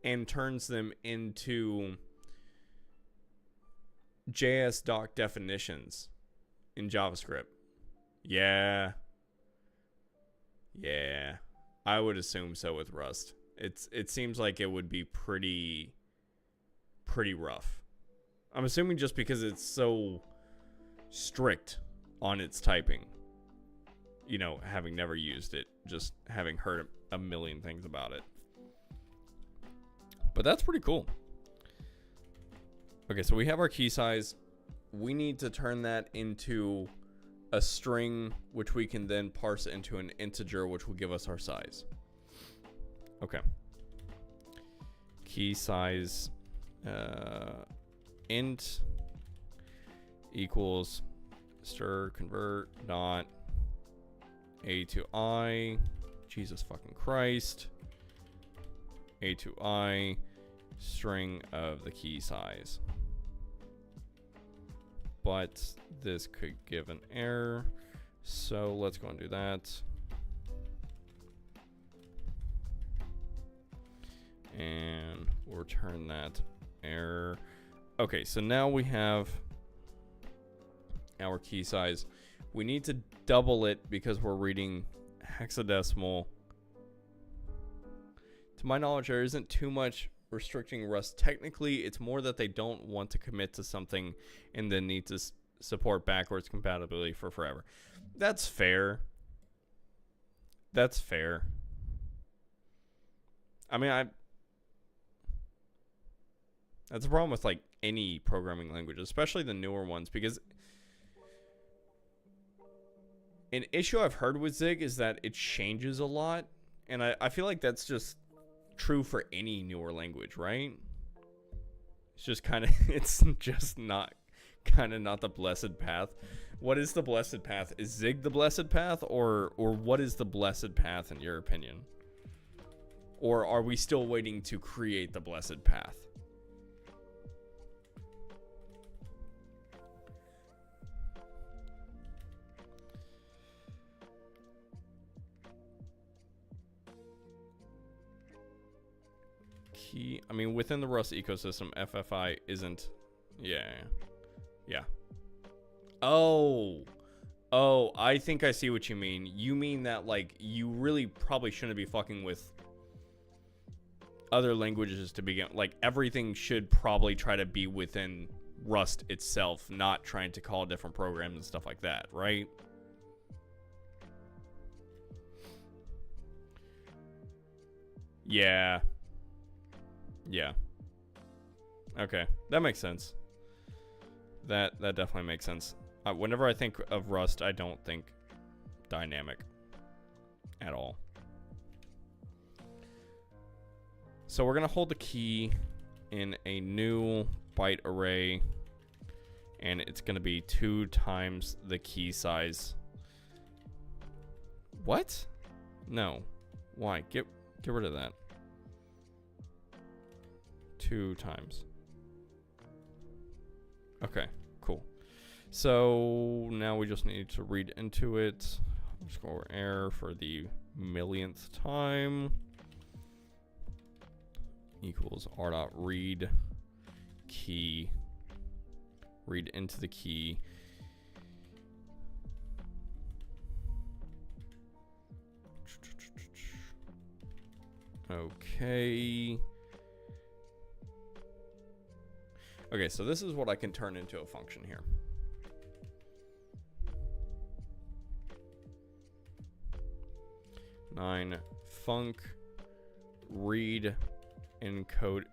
and turns them into JS doc definitions in JavaScript. Yeah. I would assume so with Rust. It seems like it would be pretty rough. I'm assuming just because it's so strict on its typing. You know, having never used it, just having heard a million things about it. But that's pretty cool. Okay, so we have our key size. We need to turn that into a string, which we can then parse into an integer, which will give us our size. Okay. Key size int equals stir convert dot a to I, Jesus fucking Christ, a to I, string of the key size. But this could give an error, so let's go and do that. And we'll return that error. Okay, so now we have our key size. We need to double it because we're reading hexadecimal. To my knowledge, there isn't too much restricting Rust. Technically, it's more that they don't want to commit to something and then need to support backwards compatibility for forever. That's fair. That's fair. I mean, that's a problem with like any programming language, especially the newer ones, because an issue I've heard with Zig is that it changes a lot, and I feel like that's just true for any newer language, right? It's just kind of, it's just not the blessed path. What is the blessed path? Is Zig the blessed path, or what is the blessed path in your opinion? Or are we still waiting to create the blessed path? I mean, within the Rust ecosystem, FFI isn't... Yeah. Oh, I think I see what you mean. You mean that, like, you really probably shouldn't be fucking with other languages to begin. Like, everything should probably try to be within Rust itself, not trying to call different programs and stuff like that, right? Yeah. Yeah. Okay, that makes sense. That definitely makes sense. Whenever I think of Rust, I don't think dynamic at all. So we're gonna hold the key in a new byte array, and it's gonna be 2 times the key size. What? No. Why? Get rid of that. 2 times. Okay, cool. So now we just need to read into it. Underscore error for the millionth time. Equals r.read key. Read into the key. Okay. Okay, so this is what I can turn into a function here. Nine func read encode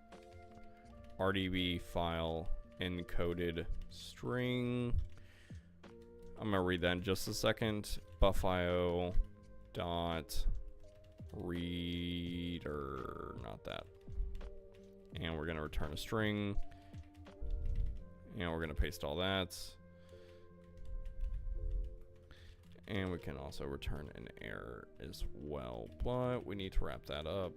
RDB file encoded string. I'm gonna read that in just a second. Buffio dot reader, not that. And we're gonna return a string. And we're gonna paste all that. And we can also return an error as well, but we need to wrap that up.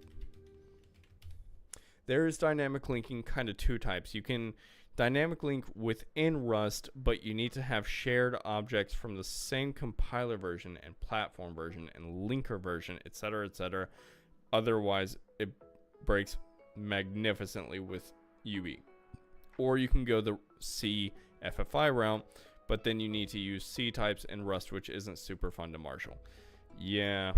There is dynamic linking kind of 2 types. You can dynamic link within Rust, but you need to have shared objects from the same compiler version and platform version and linker version, etc., etc. Otherwise, it breaks magnificently with UB. Or you can go the C FFI route, but then you need to use C types in Rust, which isn't super fun to marshal. Yeah.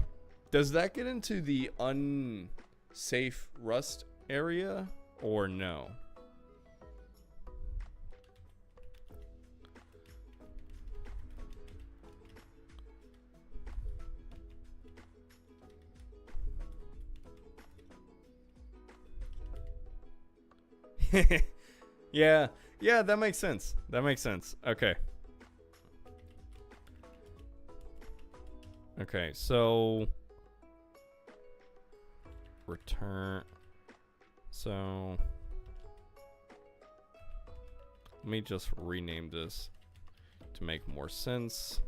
Does that get into the unsafe Rust area or no? Yeah, that makes sense. That makes sense. Okay. Okay, so return. So let me just rename this to make more sense.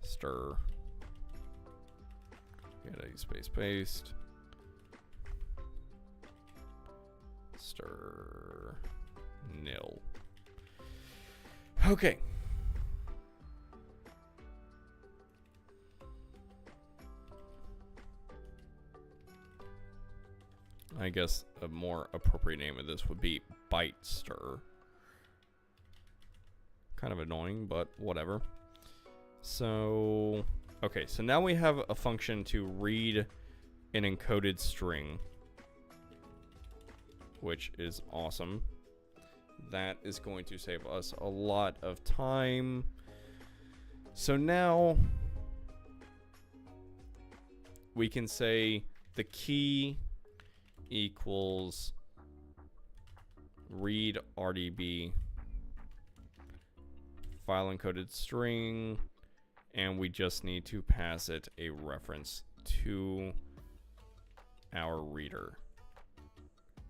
Stir. Get a space paste. Stir. Nil. Okay. I guess a more appropriate name of this would be byte stir. Kind of annoying, but whatever. So, okay, so now we have a function to read an encoded string, which is awesome. That is going to save us a lot of time. So now we can say the key equals read RDB file encoded string, and we just need to pass it a reference to our reader,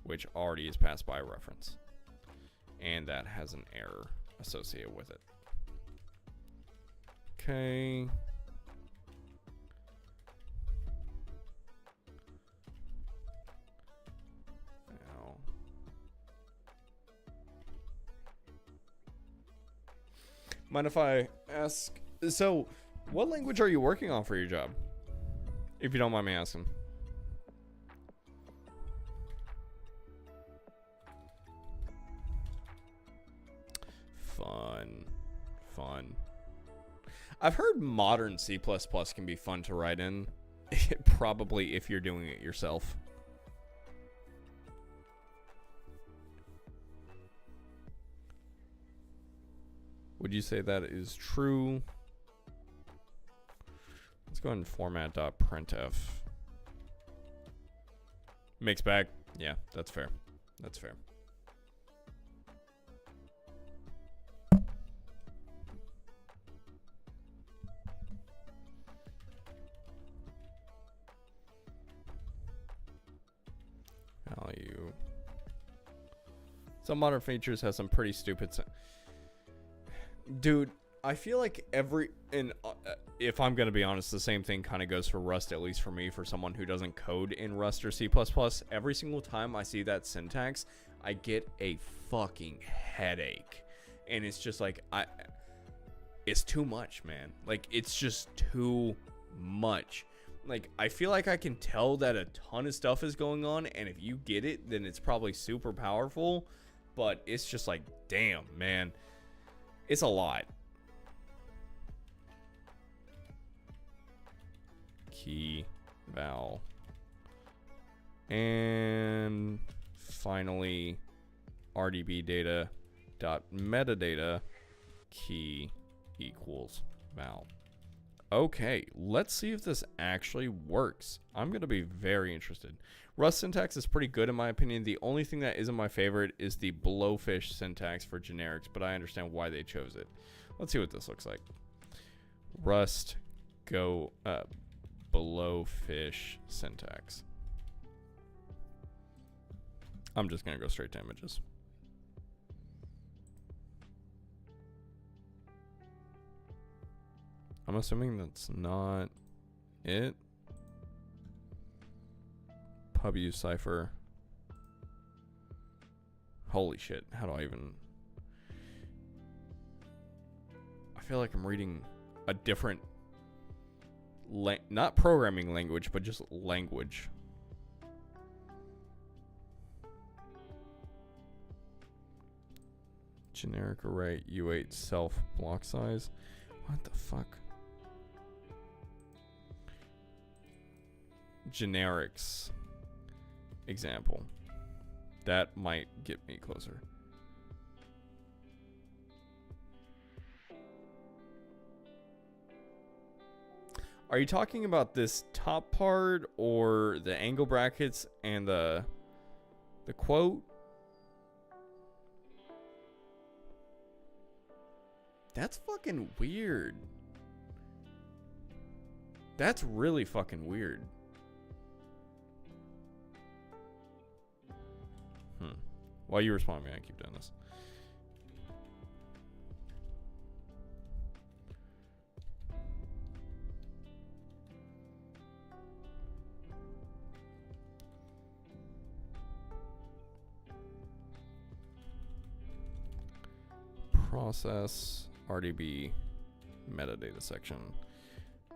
which already is passed by a reference, and that has an error associated with it. Okay. Now, mind if I ask, so what language are you working on for your job, if you don't mind me asking? Fun. I've heard modern C++ can be fun to write in. Probably if you're doing it yourself. Would you say that is true? Let's go ahead and format .printf. Mixed bag. Yeah, that's fair. That's fair. Value. Some modern features have some pretty stupid. Dude, I feel like if I'm going to be honest, the same thing kind of goes for Rust, at least for me, for someone who doesn't code in Rust or C++. Every single time I see that syntax, I get a fucking headache. And it's just like, it's too much, man. Like, it's just too much. Like, I feel like I can tell that a ton of stuff is going on, and if you get it, then it's probably super powerful. But it's just like, damn, man. It's a lot. Key, val. And finally, RDB data dot metadata key equals val. Okay, let's see if this actually works. I'm going to be very interested. Rust syntax is pretty good in my opinion. The only thing that isn't my favorite is the blowfish syntax for generics, but I understand why they chose it. Let's see what this looks like. Rust go blowfish syntax. I'm just going to go straight to images. I'm assuming that's not it. Pub use cipher. Holy shit. How do I even... I feel like I'm reading a different... not programming language, but just language. Generic array U8 self block size. What the fuck? Generics example. That might get me closer. Are you talking about this top part or the angle brackets and the quote? That's fucking weird. That's really fucking weird. While you respond to me, I keep doing this. Process RDB metadata section.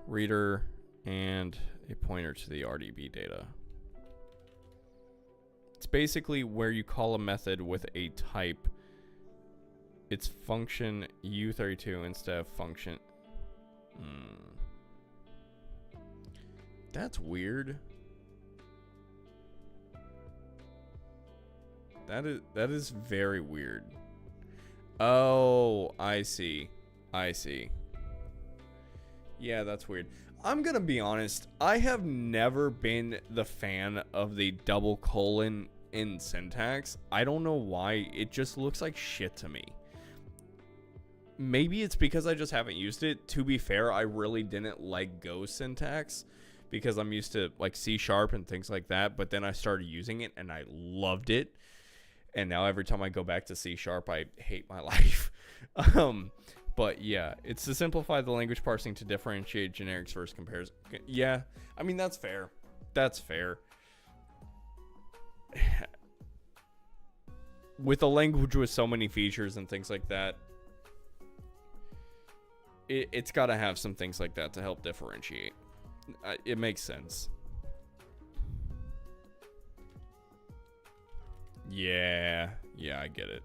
Reader and a pointer to the RDB data. It's basically where you call a method with a type. It's function U32 instead of function. That's weird. That is very weird. Oh, I see. I see. Yeah, that's weird. I'm gonna be honest. I have never been the fan of the double colon in syntax. I don't know why. It just looks like shit to me. Maybe it's because I just haven't used it. To be fair, I really didn't like Go syntax because I'm used to like C# and things like that. But then I started using it and I loved it. And now every time I go back to C#, I hate my life. But yeah, it's to simplify the language parsing to differentiate generics versus comparison. Yeah, I mean, that's fair. That's fair. With a language with so many features and things like that, it's got to have some things like that to help differentiate. It makes sense. Yeah, I get it.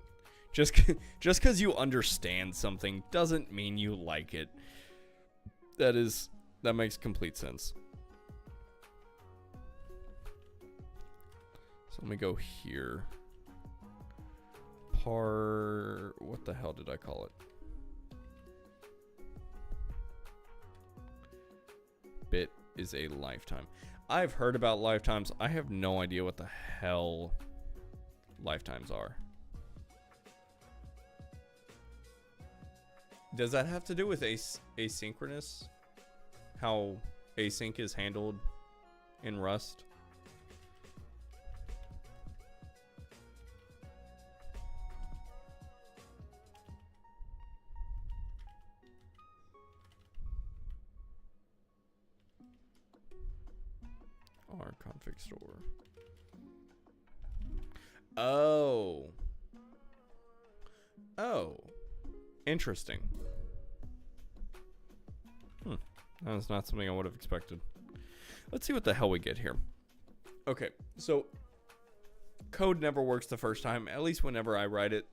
Just because you understand something doesn't mean you like it. That makes complete sense. So let me go here. What the hell did I call it? is a lifetime? I've heard about lifetimes. I have no idea what the hell lifetimes are. Does that have to do with asynchronous? How async is handled in Rust? Our config store. Oh. Oh. Interesting. That's not something I would have expected. Let's see what the hell we get here. Okay, so code never works the first time, at least whenever I write it.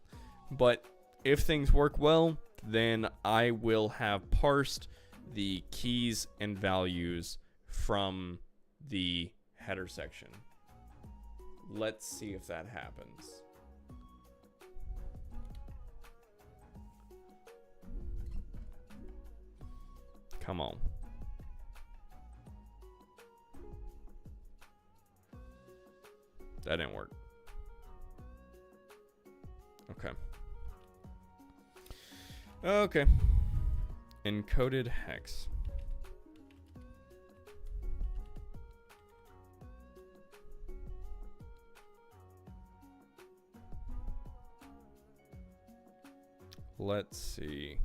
But if things work well, then I will have parsed the keys and values from the header section. Let's see if that happens. Come on. That didn't work. Okay. Okay. Encoded hex. Let's see.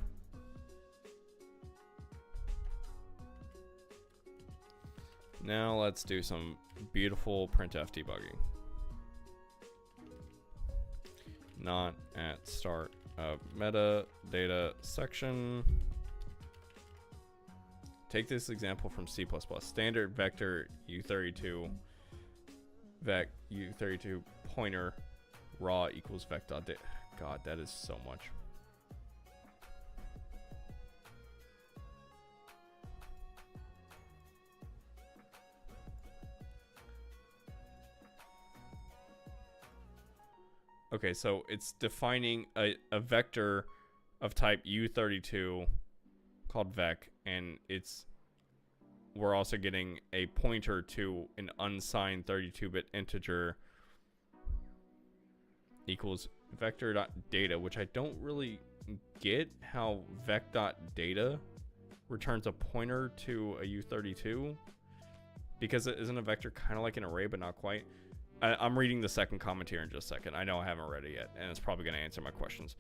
Now let's do some beautiful printf debugging. Not at start of metadata section. Take this example from C++. Standard vector U32 vec U32 pointer raw equals vec.data. God, that is so much. Okay, so it's defining a vector of type U32 called vec, and we're also getting a pointer to an unsigned 32-bit integer equals vector.data, which I don't really get how vec.data returns a pointer to a U32, because it isn't a vector kind of like an array, but not quite. I'm reading the second comment here in just a second. I know I haven't read it yet, and it's probably going to answer my questions.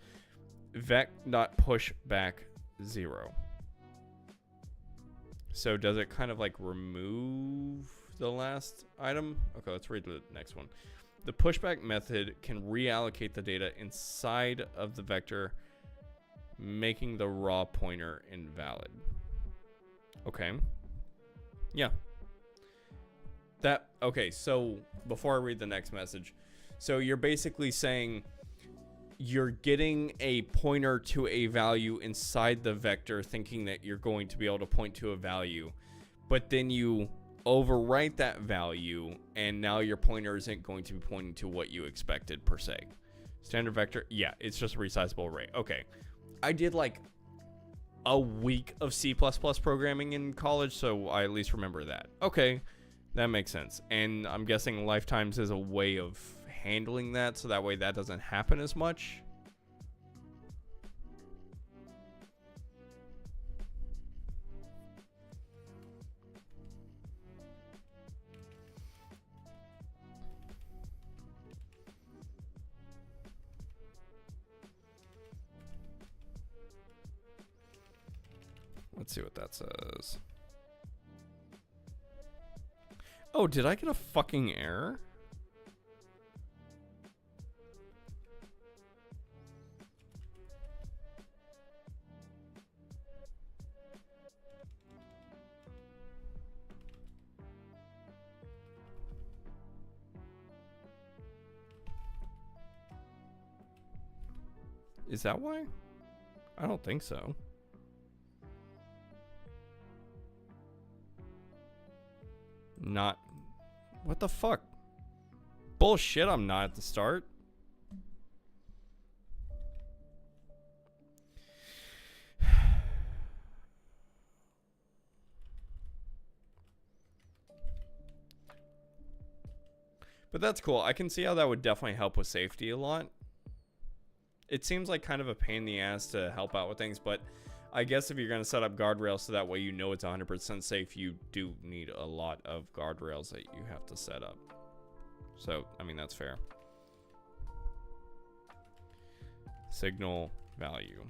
Vec.pushback 0. So does it kind of like remove the last item? Okay, let's read the next one. The pushback method can reallocate the data inside of the vector, making the raw pointer invalid. Okay. Yeah. Okay, so before I read the next message, so you're basically saying you're getting a pointer to a value inside the vector, thinking that you're going to be able to point to a value, but then you overwrite that value, and now your pointer isn't going to be pointing to what you expected per se. Standard vector, yeah, it's just a resizable array. Okay, I did like a week of C++ programming in college, so I at least remember that. Okay. That makes sense. And I'm guessing lifetimes is a way of handling that, so that way that doesn't happen as much. Let's see what that says. Oh, did I get a fucking error? Is that why? I don't think so. Not. What the fuck? Bullshit, I'm not at the start. But that's cool. I can see how that would definitely help with safety a lot. It seems like kind of a pain in the ass to help out with things, but I guess if you're going to set up guardrails so that way you know it's 100% safe, you do need a lot of guardrails that you have to set up. So, I mean, that's fair. Signal value.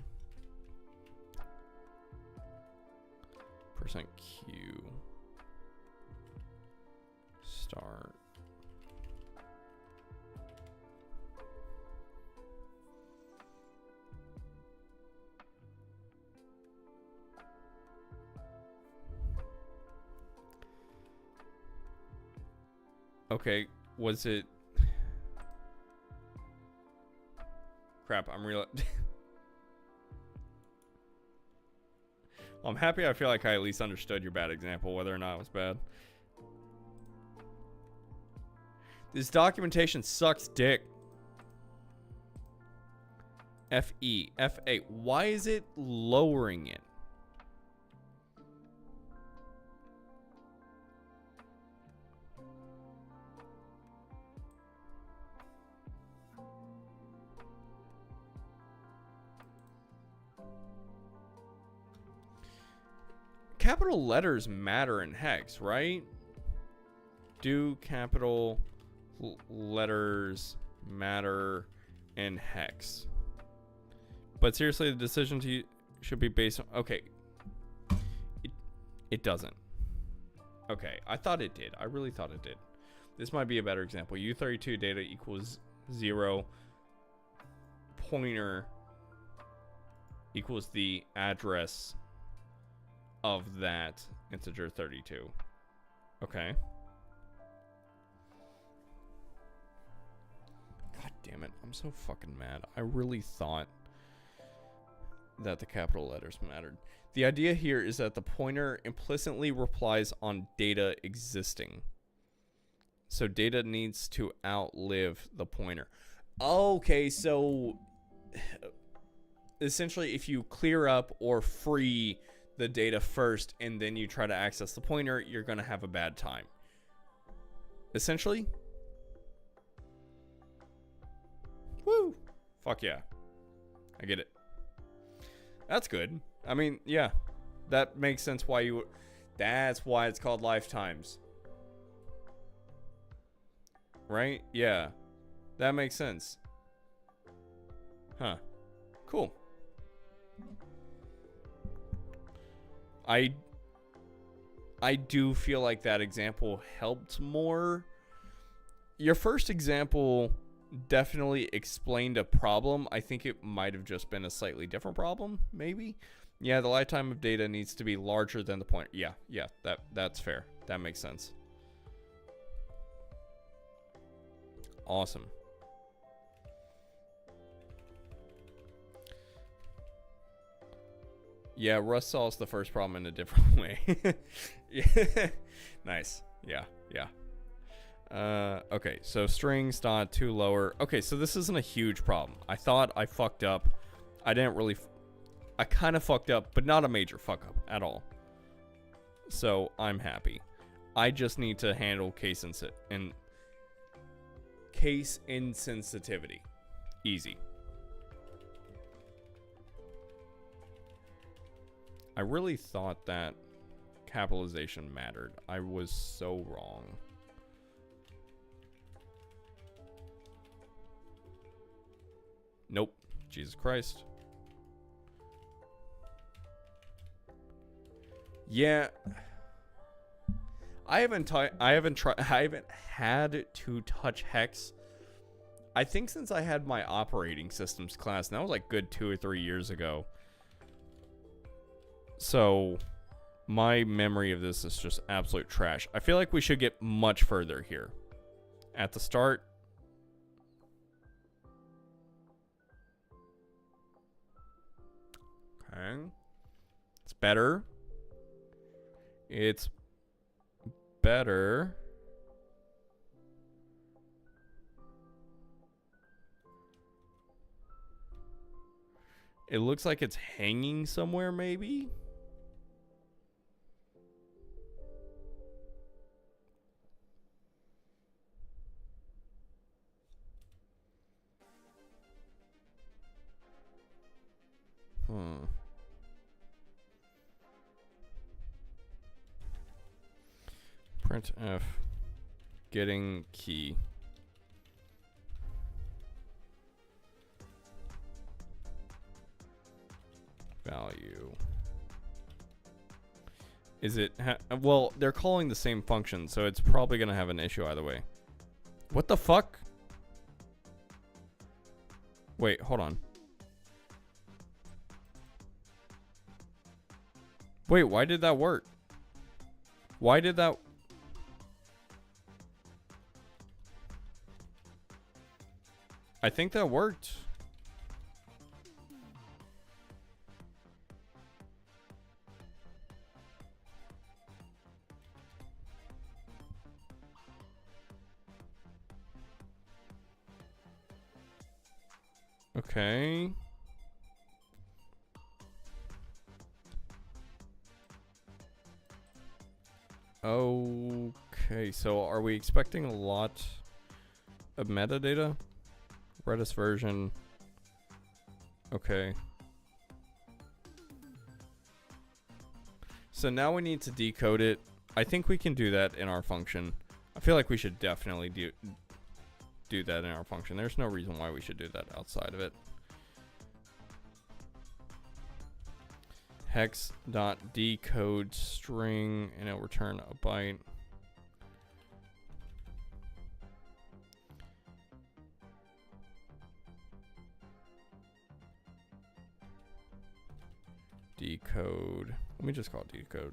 %Q. Start. Okay, was it... Crap, I'm real... I'm happy I feel like I at least understood your bad example, whether or not it was bad. This documentation sucks dick. FE, FA. Why is it lowering it? Capital letters matter in hex, right? Do capital letters matter in hex? But seriously, the decision should be based on... Okay. It doesn't. Okay, I thought it did. I really thought it did. This might be a better example. U32 data equals 0. Pointer equals the address of that integer 32. Okay. God damn it. I'm so fucking mad. I really thought that the capital letters mattered. The idea here is that the pointer implicitly replies on data existing. So data needs to outlive the pointer. Okay, so essentially if you clear up or free the data first and then you try to access the pointer, you're going to have a bad time. Essentially. Woo! Fuck yeah. I get it. That's good. I mean, yeah. That makes sense why you... That's why it's called lifetimes. Right? Yeah. That makes sense. Huh. Cool. I do feel like that example helped more. Your first example definitely explained a problem. I think it might have just been a slightly different problem, maybe. Yeah, the lifetime of data needs to be larger than the pointer. Yeah, that's fair. That makes sense. Awesome. Yeah, Rust solves the first problem in a different way. Yeah. Nice. Yeah. Okay, so strings dot to lower. Okay, so this isn't a huge problem. I thought I fucked up. I didn't really... I kind of fucked up, but not a major fuck up at all. So I'm happy. I just need to handle case insensitivity. Easy. I really thought that capitalization mattered. I was so wrong. Nope. Jesus Christ. Yeah. I haven't had to touch hex. I think since I had my operating systems class, and that was like good 2 or 3 years ago. So my memory of this is just absolute trash. I feel like we should get much further here. At the start. Okay. It's better. It's better. It looks like it's hanging somewhere, maybe? Printf getting key. Value. Is it... well, they're calling the same function, so it's probably going to have an issue either way. What the fuck? Wait, hold on. Wait, why did that work? Why did that... I think that worked. Okay. Okay, so are we expecting a lot of metadata? Redis version. Okay. So now we need to decode it. I think we can do that in our function. I feel like we should definitely do that in our function. There's no reason why we should do that outside of it. Hex.decode string, and it'll return a byte. Decode. Let me just call it decode.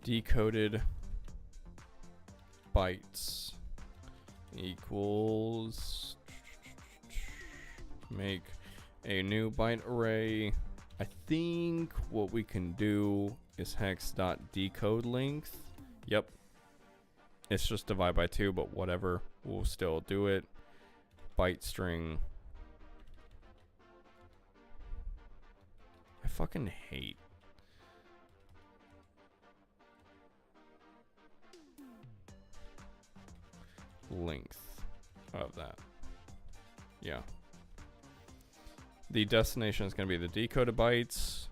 Decoded bytes equals make a new byte array. I think what we can do is hex.decode length. Yep. It's just divide by 2, but whatever. We'll still do it. Byte string. I fucking hate. Length of that. Yeah. The destination is going to be the decoded bytes.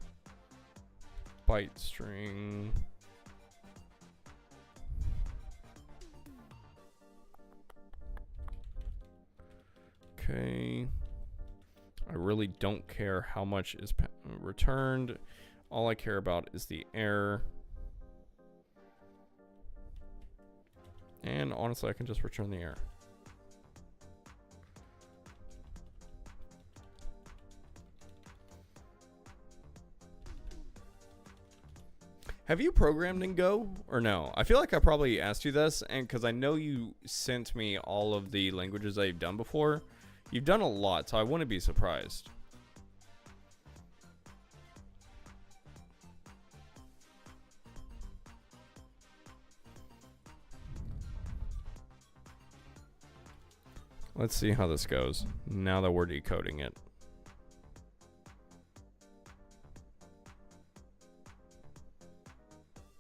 Byte string. Okay. I really don't care how much is returned. All I care about is the error. And honestly, I can just return the error. Have you programmed in Go or no? I feel like I probably asked you this, and because I know you sent me all of the languages that you've done before. You've done a lot, so I wouldn't be surprised. Let's see how this goes now that we're decoding it.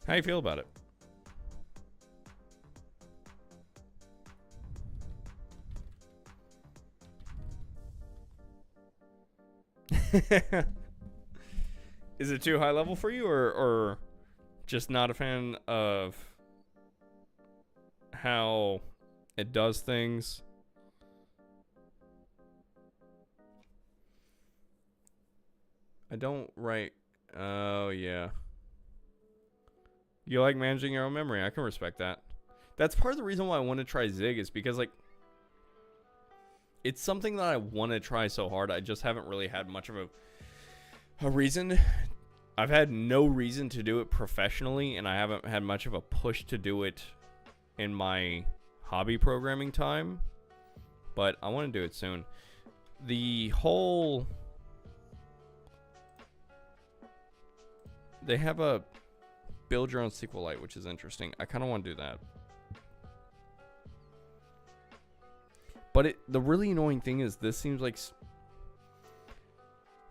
How you feel about it? Is it too high level for you, or just not a fan of how it does things? I don't write. Oh, yeah. You like managing your own memory. I can respect that. That's part of the reason why I want to try Zig, is because, like, it's something that I want to try so hard. I just haven't really had much of a reason. I've had no reason to do it professionally, and I haven't had much of a push to do it in my hobby programming time. But I want to do it soon. The whole... They have a build your own SQLite, which is interesting. I kind of want to do that. But the really annoying thing is this seems like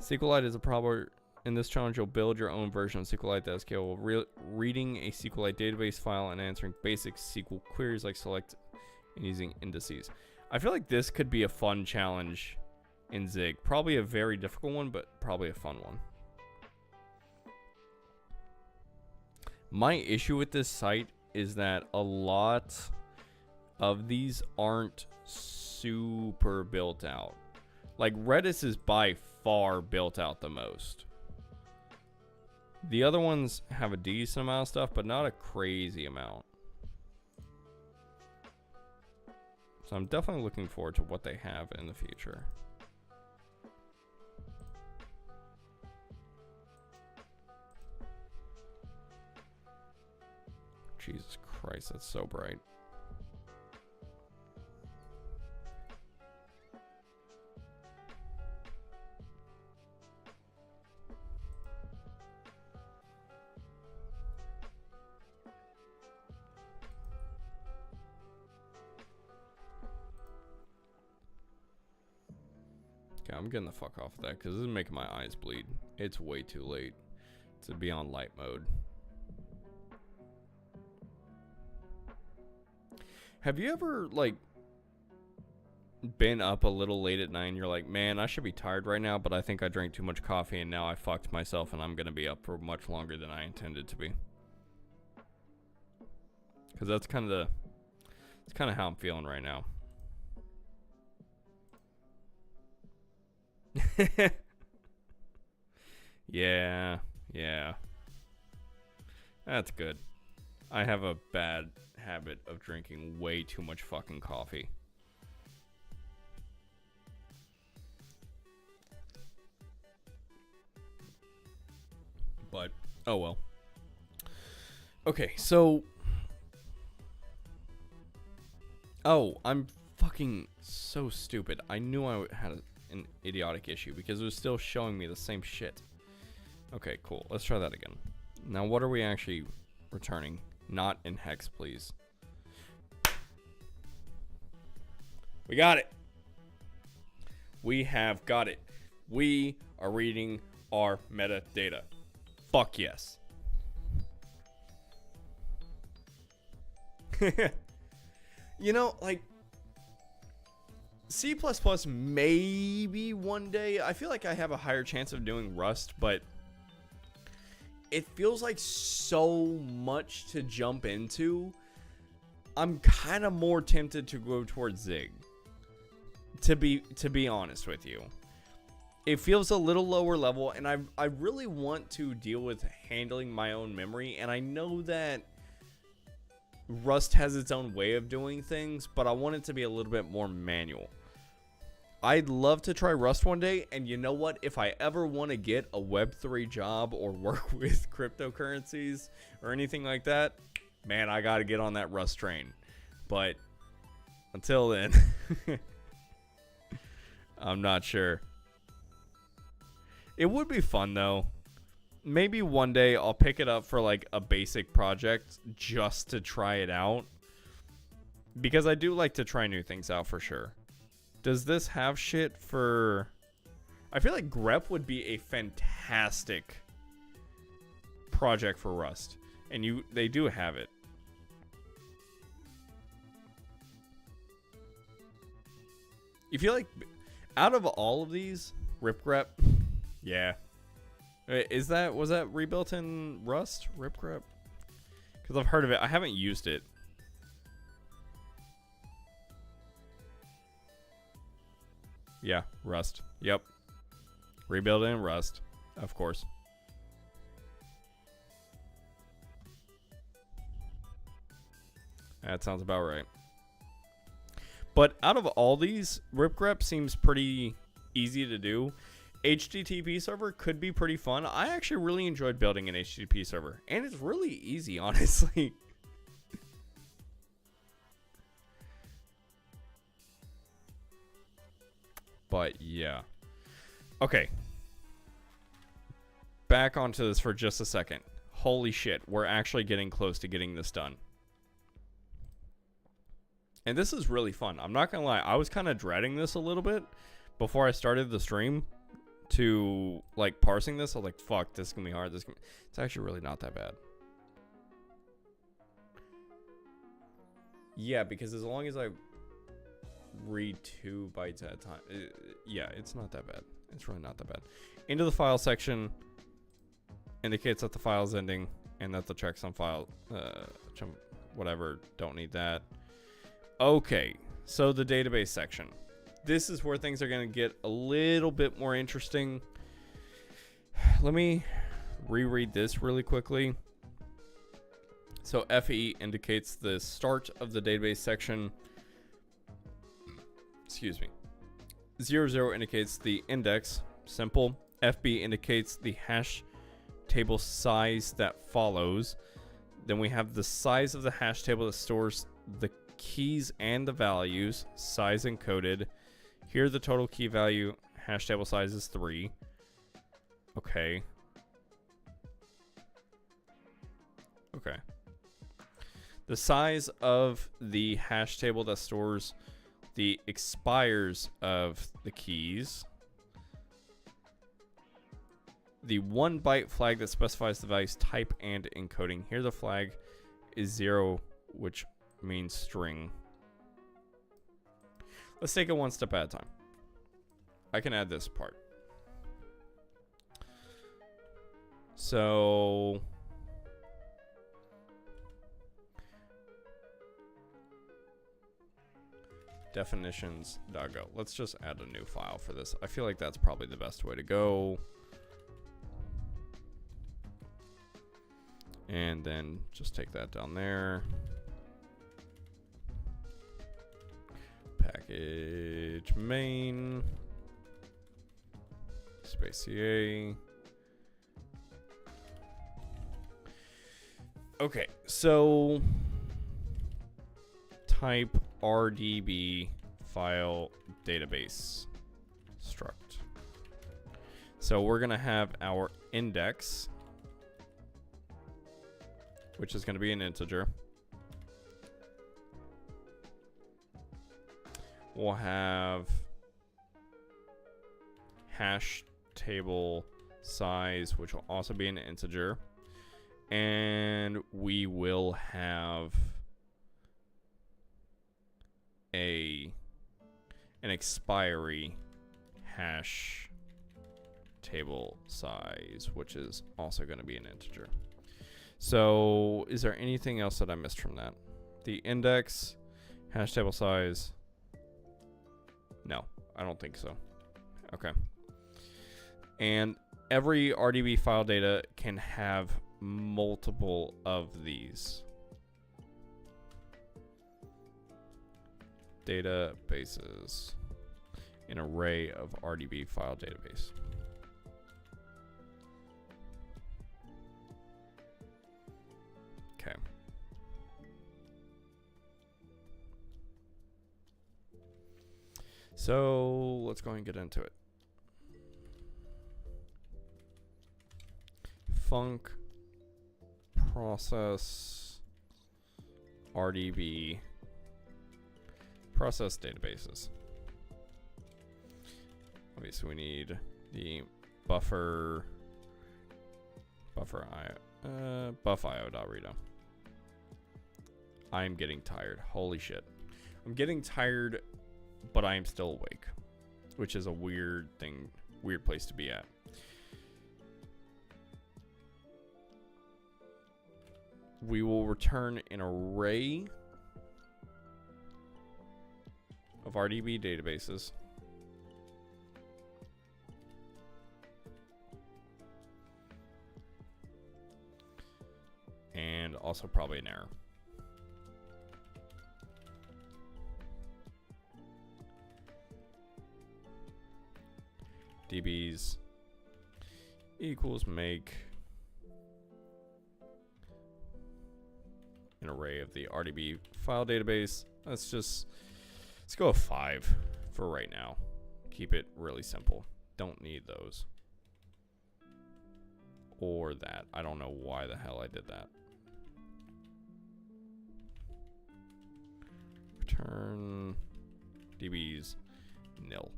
SQLite is a proper In this challenge, you'll build your own version of SQLite that is capable of reading a SQLite database file and answering basic SQL queries like select and using indices. I feel like this could be a fun challenge in Zig. Probably a very difficult one, but probably a fun one. My issue with this site is that a lot of these aren't super built out. Like Redis is by far built out the most. The other ones have a decent amount of stuff, but not a crazy amount. So I'm definitely looking forward to what they have in the future. Jesus Christ, that's so bright. Okay, I'm getting the fuck off of that because this is making my eyes bleed. It's way too late to be on light mode. Have you ever, like, been up a little late at night and you're like, man, I should be tired right now, but I think I drank too much coffee and now I fucked myself and I'm going to be up for much longer than I intended to be? Because that's kind of how I'm feeling right now. Yeah. That's good. I have a bad habit of drinking way too much fucking coffee. But, oh well. Okay, so... Oh, I'm fucking so stupid. I knew I had an idiotic issue because it was still showing me the same shit. Okay, cool. Let's try that again. Now, what are we actually returning? Not in hex, please. We got it. We have got it. We are reading our metadata. Fuck yes. You know, like, C++ maybe one day. I feel like I have a higher chance of doing Rust, but it feels like so much to jump into. I'm kind of more tempted to go towards Zig. To be honest with you. It feels a little lower level, and I really want to deal with handling my own memory, and I know that Rust has its own way of doing things, but I want it to be a little bit more manual. I'd love to try Rust one day, and you know what? If I ever want to get a Web3 job or work with cryptocurrencies or anything like that, man, I got to get on that Rust train. But until then, I'm not sure. It would be fun, though. Maybe one day I'll pick it up for like a basic project just to try it out. Because I do like to try new things out for sure. Does this have shit for... I feel like grep would be a fantastic project for Rust. And they do have it. You feel like out of all of these, ripgrep, yeah. Was that rebuilt in Rust? Ripgrep? Because I've heard of it. I haven't used it. Yeah, Rust. Yep. Rebuild it in Rust. Of course. That sounds about right. But out of all these, ripgrep seems pretty easy to do. HTTP server could be pretty fun. I actually really enjoyed building an HTTP server. And it's really easy, honestly. But yeah. Okay. Back onto this for just a second. Holy shit, we're actually getting close to getting this done. And this is really fun. I'm not going to lie. I was kind of dreading this a little bit before I started the stream. to like parsing this. I was like, fuck, this is gonna be hard. It's actually really not that bad. Yeah, because as long as I read 2 bytes at a time, yeah, it's not that bad. It's really not that bad. Into the file section indicates that the file is ending and that the checksum file, whatever, don't need that. Okay, so the database section. This is where things are going to get a little bit more interesting. Let me reread this really quickly. So FE indicates the start of the database section. Excuse me. 00 indicates the index. Simple. FB indicates the hash table size that follows. Then we have the size of the hash table that stores the keys and the values, size encoded. Here the total key value, hash table size is 3. Okay. Okay. The size of the hash table that stores the expires of the keys. The 1 byte flag that specifies the value's type and encoding. Here the flag is 0, which means string. Let's take it one step at a time. I can add this part. So definitions.go. Let's just add a new file for this. I feel like that's probably the best way to go. And then just take that down there. Package main space CA. Okay, so type RDB file database struct. So we're gonna have our index, which is gonna be an integer. We'll have hash table size, which will also be an integer. And we will have an expiry hash table size, which is also going to be an integer. So is there anything else that I missed from that? The index, hash table size. No, I don't think so. Okay. And every RDB file data can have multiple of these. Databases. An array of RDB file database. Okay. So let's go and get into it. Func process RDB process databases. Obviously we need the buffer buffio.reader. I'm getting tired. Holy shit. I'm getting tired, but I am still awake, which is a weird place to be at. We will return an array of RDB databases. And also probably an error. DBs equals make an array of the RDB file database. Let's go with 5 for right now. Keep it really simple. Don't need those. Or that. I don't know why the hell I did that. Return DBs nil.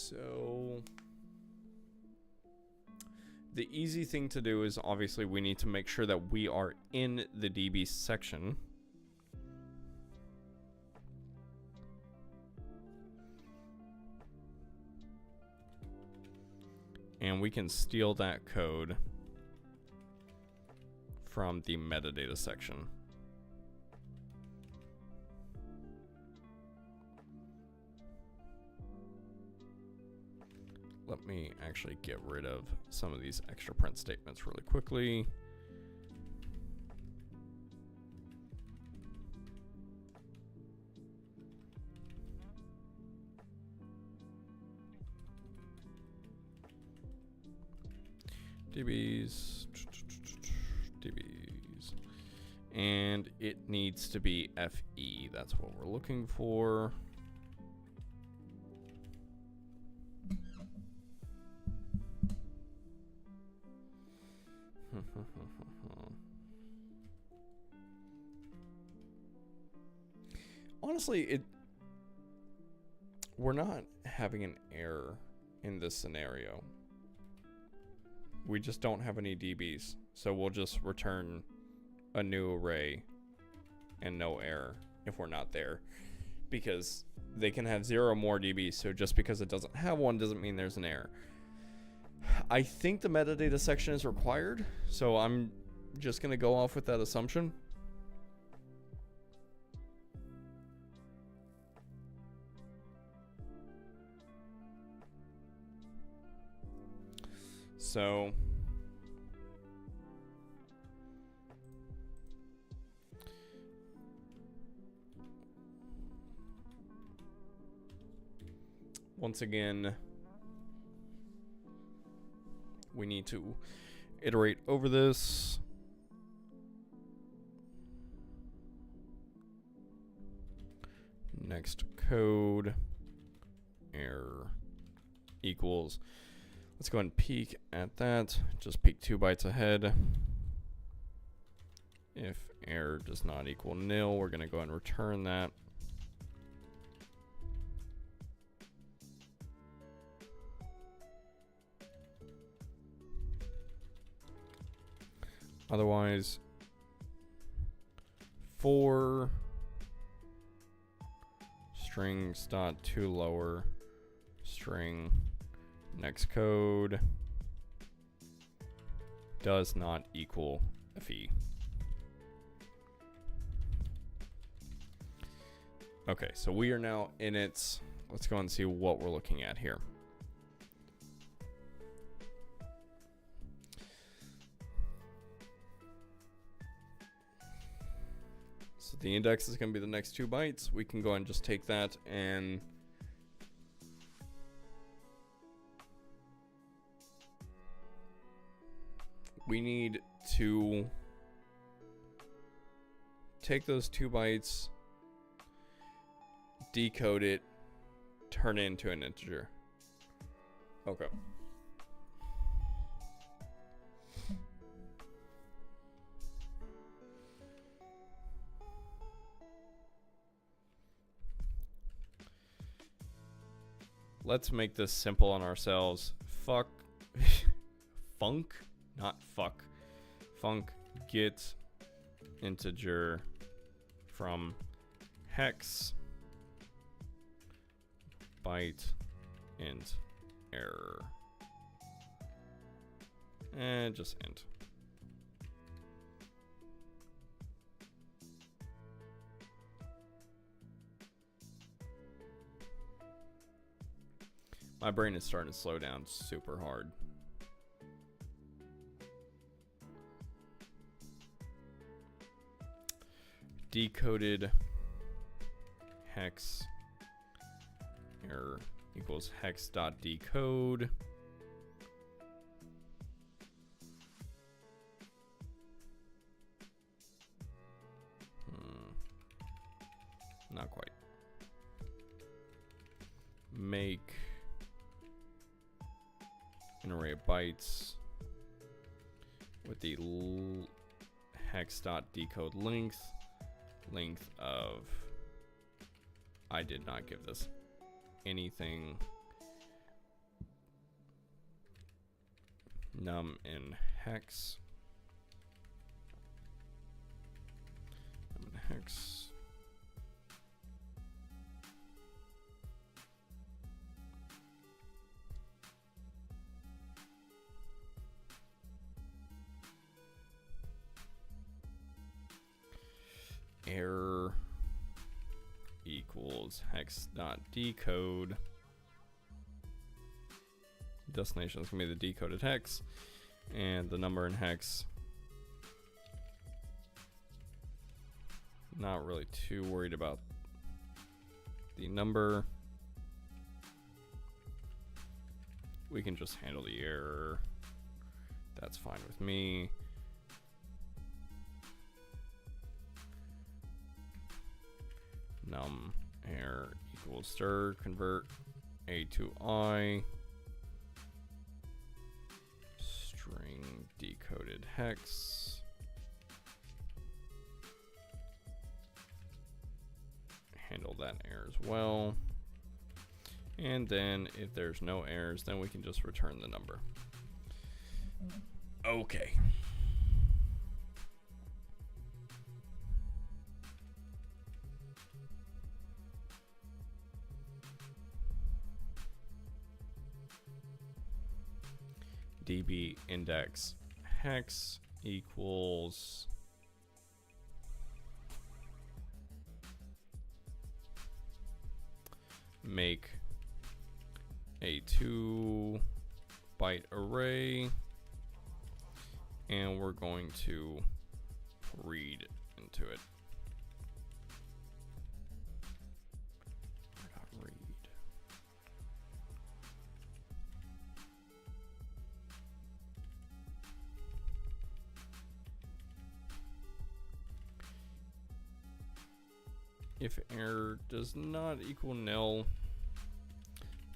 So the easy thing to do is obviously we need to make sure that we are in the DB section. And we can steal that code from the metadata section. Let me actually get rid of some of these extra print statements really quickly. DBs, and it needs to be FE. That's what we're looking for. Honestly, we're not having an error in this scenario. We just don't have any DBs, so we'll just return a new array and no error if we're not there, because they can have 0 more DBs, so just because it doesn't have one doesn't mean there's an error. I think the metadata section is required, so I'm just going to go off with that assumption. So once again, we need to iterate over this. Next code error equals. Let's go ahead and peek at that. Just peek 2 bytes ahead. If error does not equal nil, we're going to go ahead and return that. Otherwise, for strings dot to lower string next code does not equal FE. Okay, so we are now in it. Let's go and see what we're looking at here. So the index is going to be the next 2 bytes. We can go ahead and just take that and we need to take those 2 bytes, decode it, turn it into an integer. Okay. Let's make this simple on ourselves. Fuck. Funk? Not fuck. Func get integer from hex byte int error. And just int. My brain is starting to slow down super hard. Decoded hex error equals hex dot decode. Not quite. Make an array of bytes with the hex dot decode length of, I did not give this anything, num in hex. Num in hex. Error equals hex dot decode. Destination is going to be the decoded hex, and the number in hex. Not really too worried about the number. We can just handle the error. That's fine with me. Num error equals stir, convert a to I, string decoded hex, handle that error as well, and then if there's no errors, then we can just return the number. Okay. DB index hex equals make a 2-byte array, and we're going to read into it. Read. If error does not equal nil,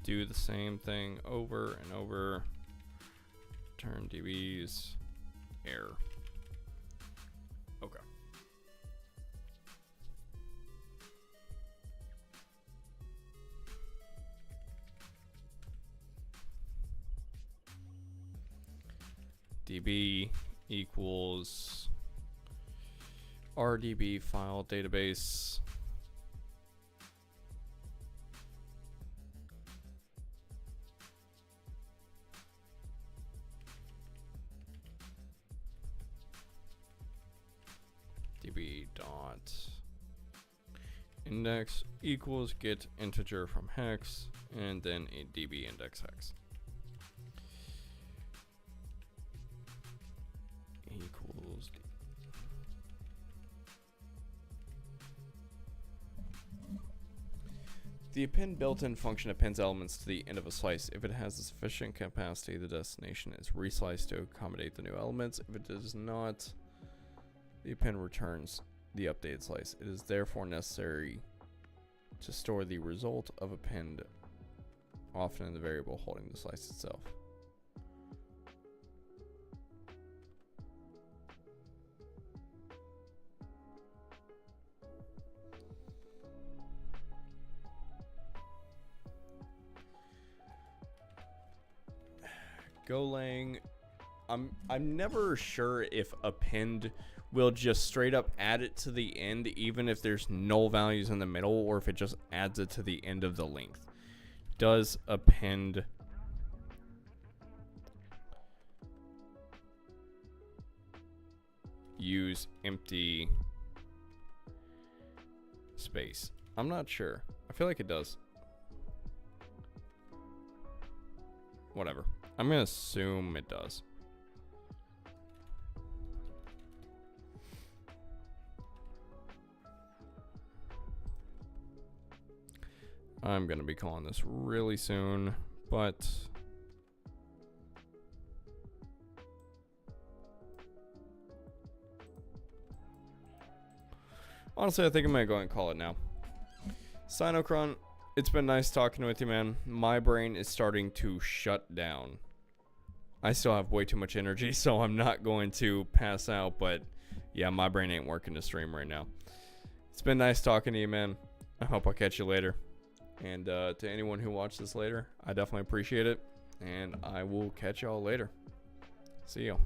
do the same thing over and over. Return DB's error. Okay. DB equals RDB file database. DB dot index equals get integer from hex, and then a DB index hex equals the append built-in function appends elements to the end of a slice. If it has a sufficient capacity, the destination is resliced to accommodate the new elements. If it does not, the append returns the updated slice. It is therefore necessary to store the result of append, often in the variable holding the slice itself. Golang, I'm never sure if append will just straight up add it to the end even if there's null values in the middle, or if it just adds it to the end of the length. Does append use empty space? I'm not sure. I feel like it does. Whatever. I'm gonna assume it does. I'm gonna be calling this really soon, but honestly, I think I'm gonna go ahead and call it now. Sinocron, it's been nice talking with you, man. My brain is starting to shut down. I still have way too much energy, so I'm not going to pass out, but yeah, my brain ain't working to stream right now. It's been nice talking to you, man. I hope I'll catch you later. And to anyone who watched this later, I definitely appreciate it, and I will catch y'all later. See you.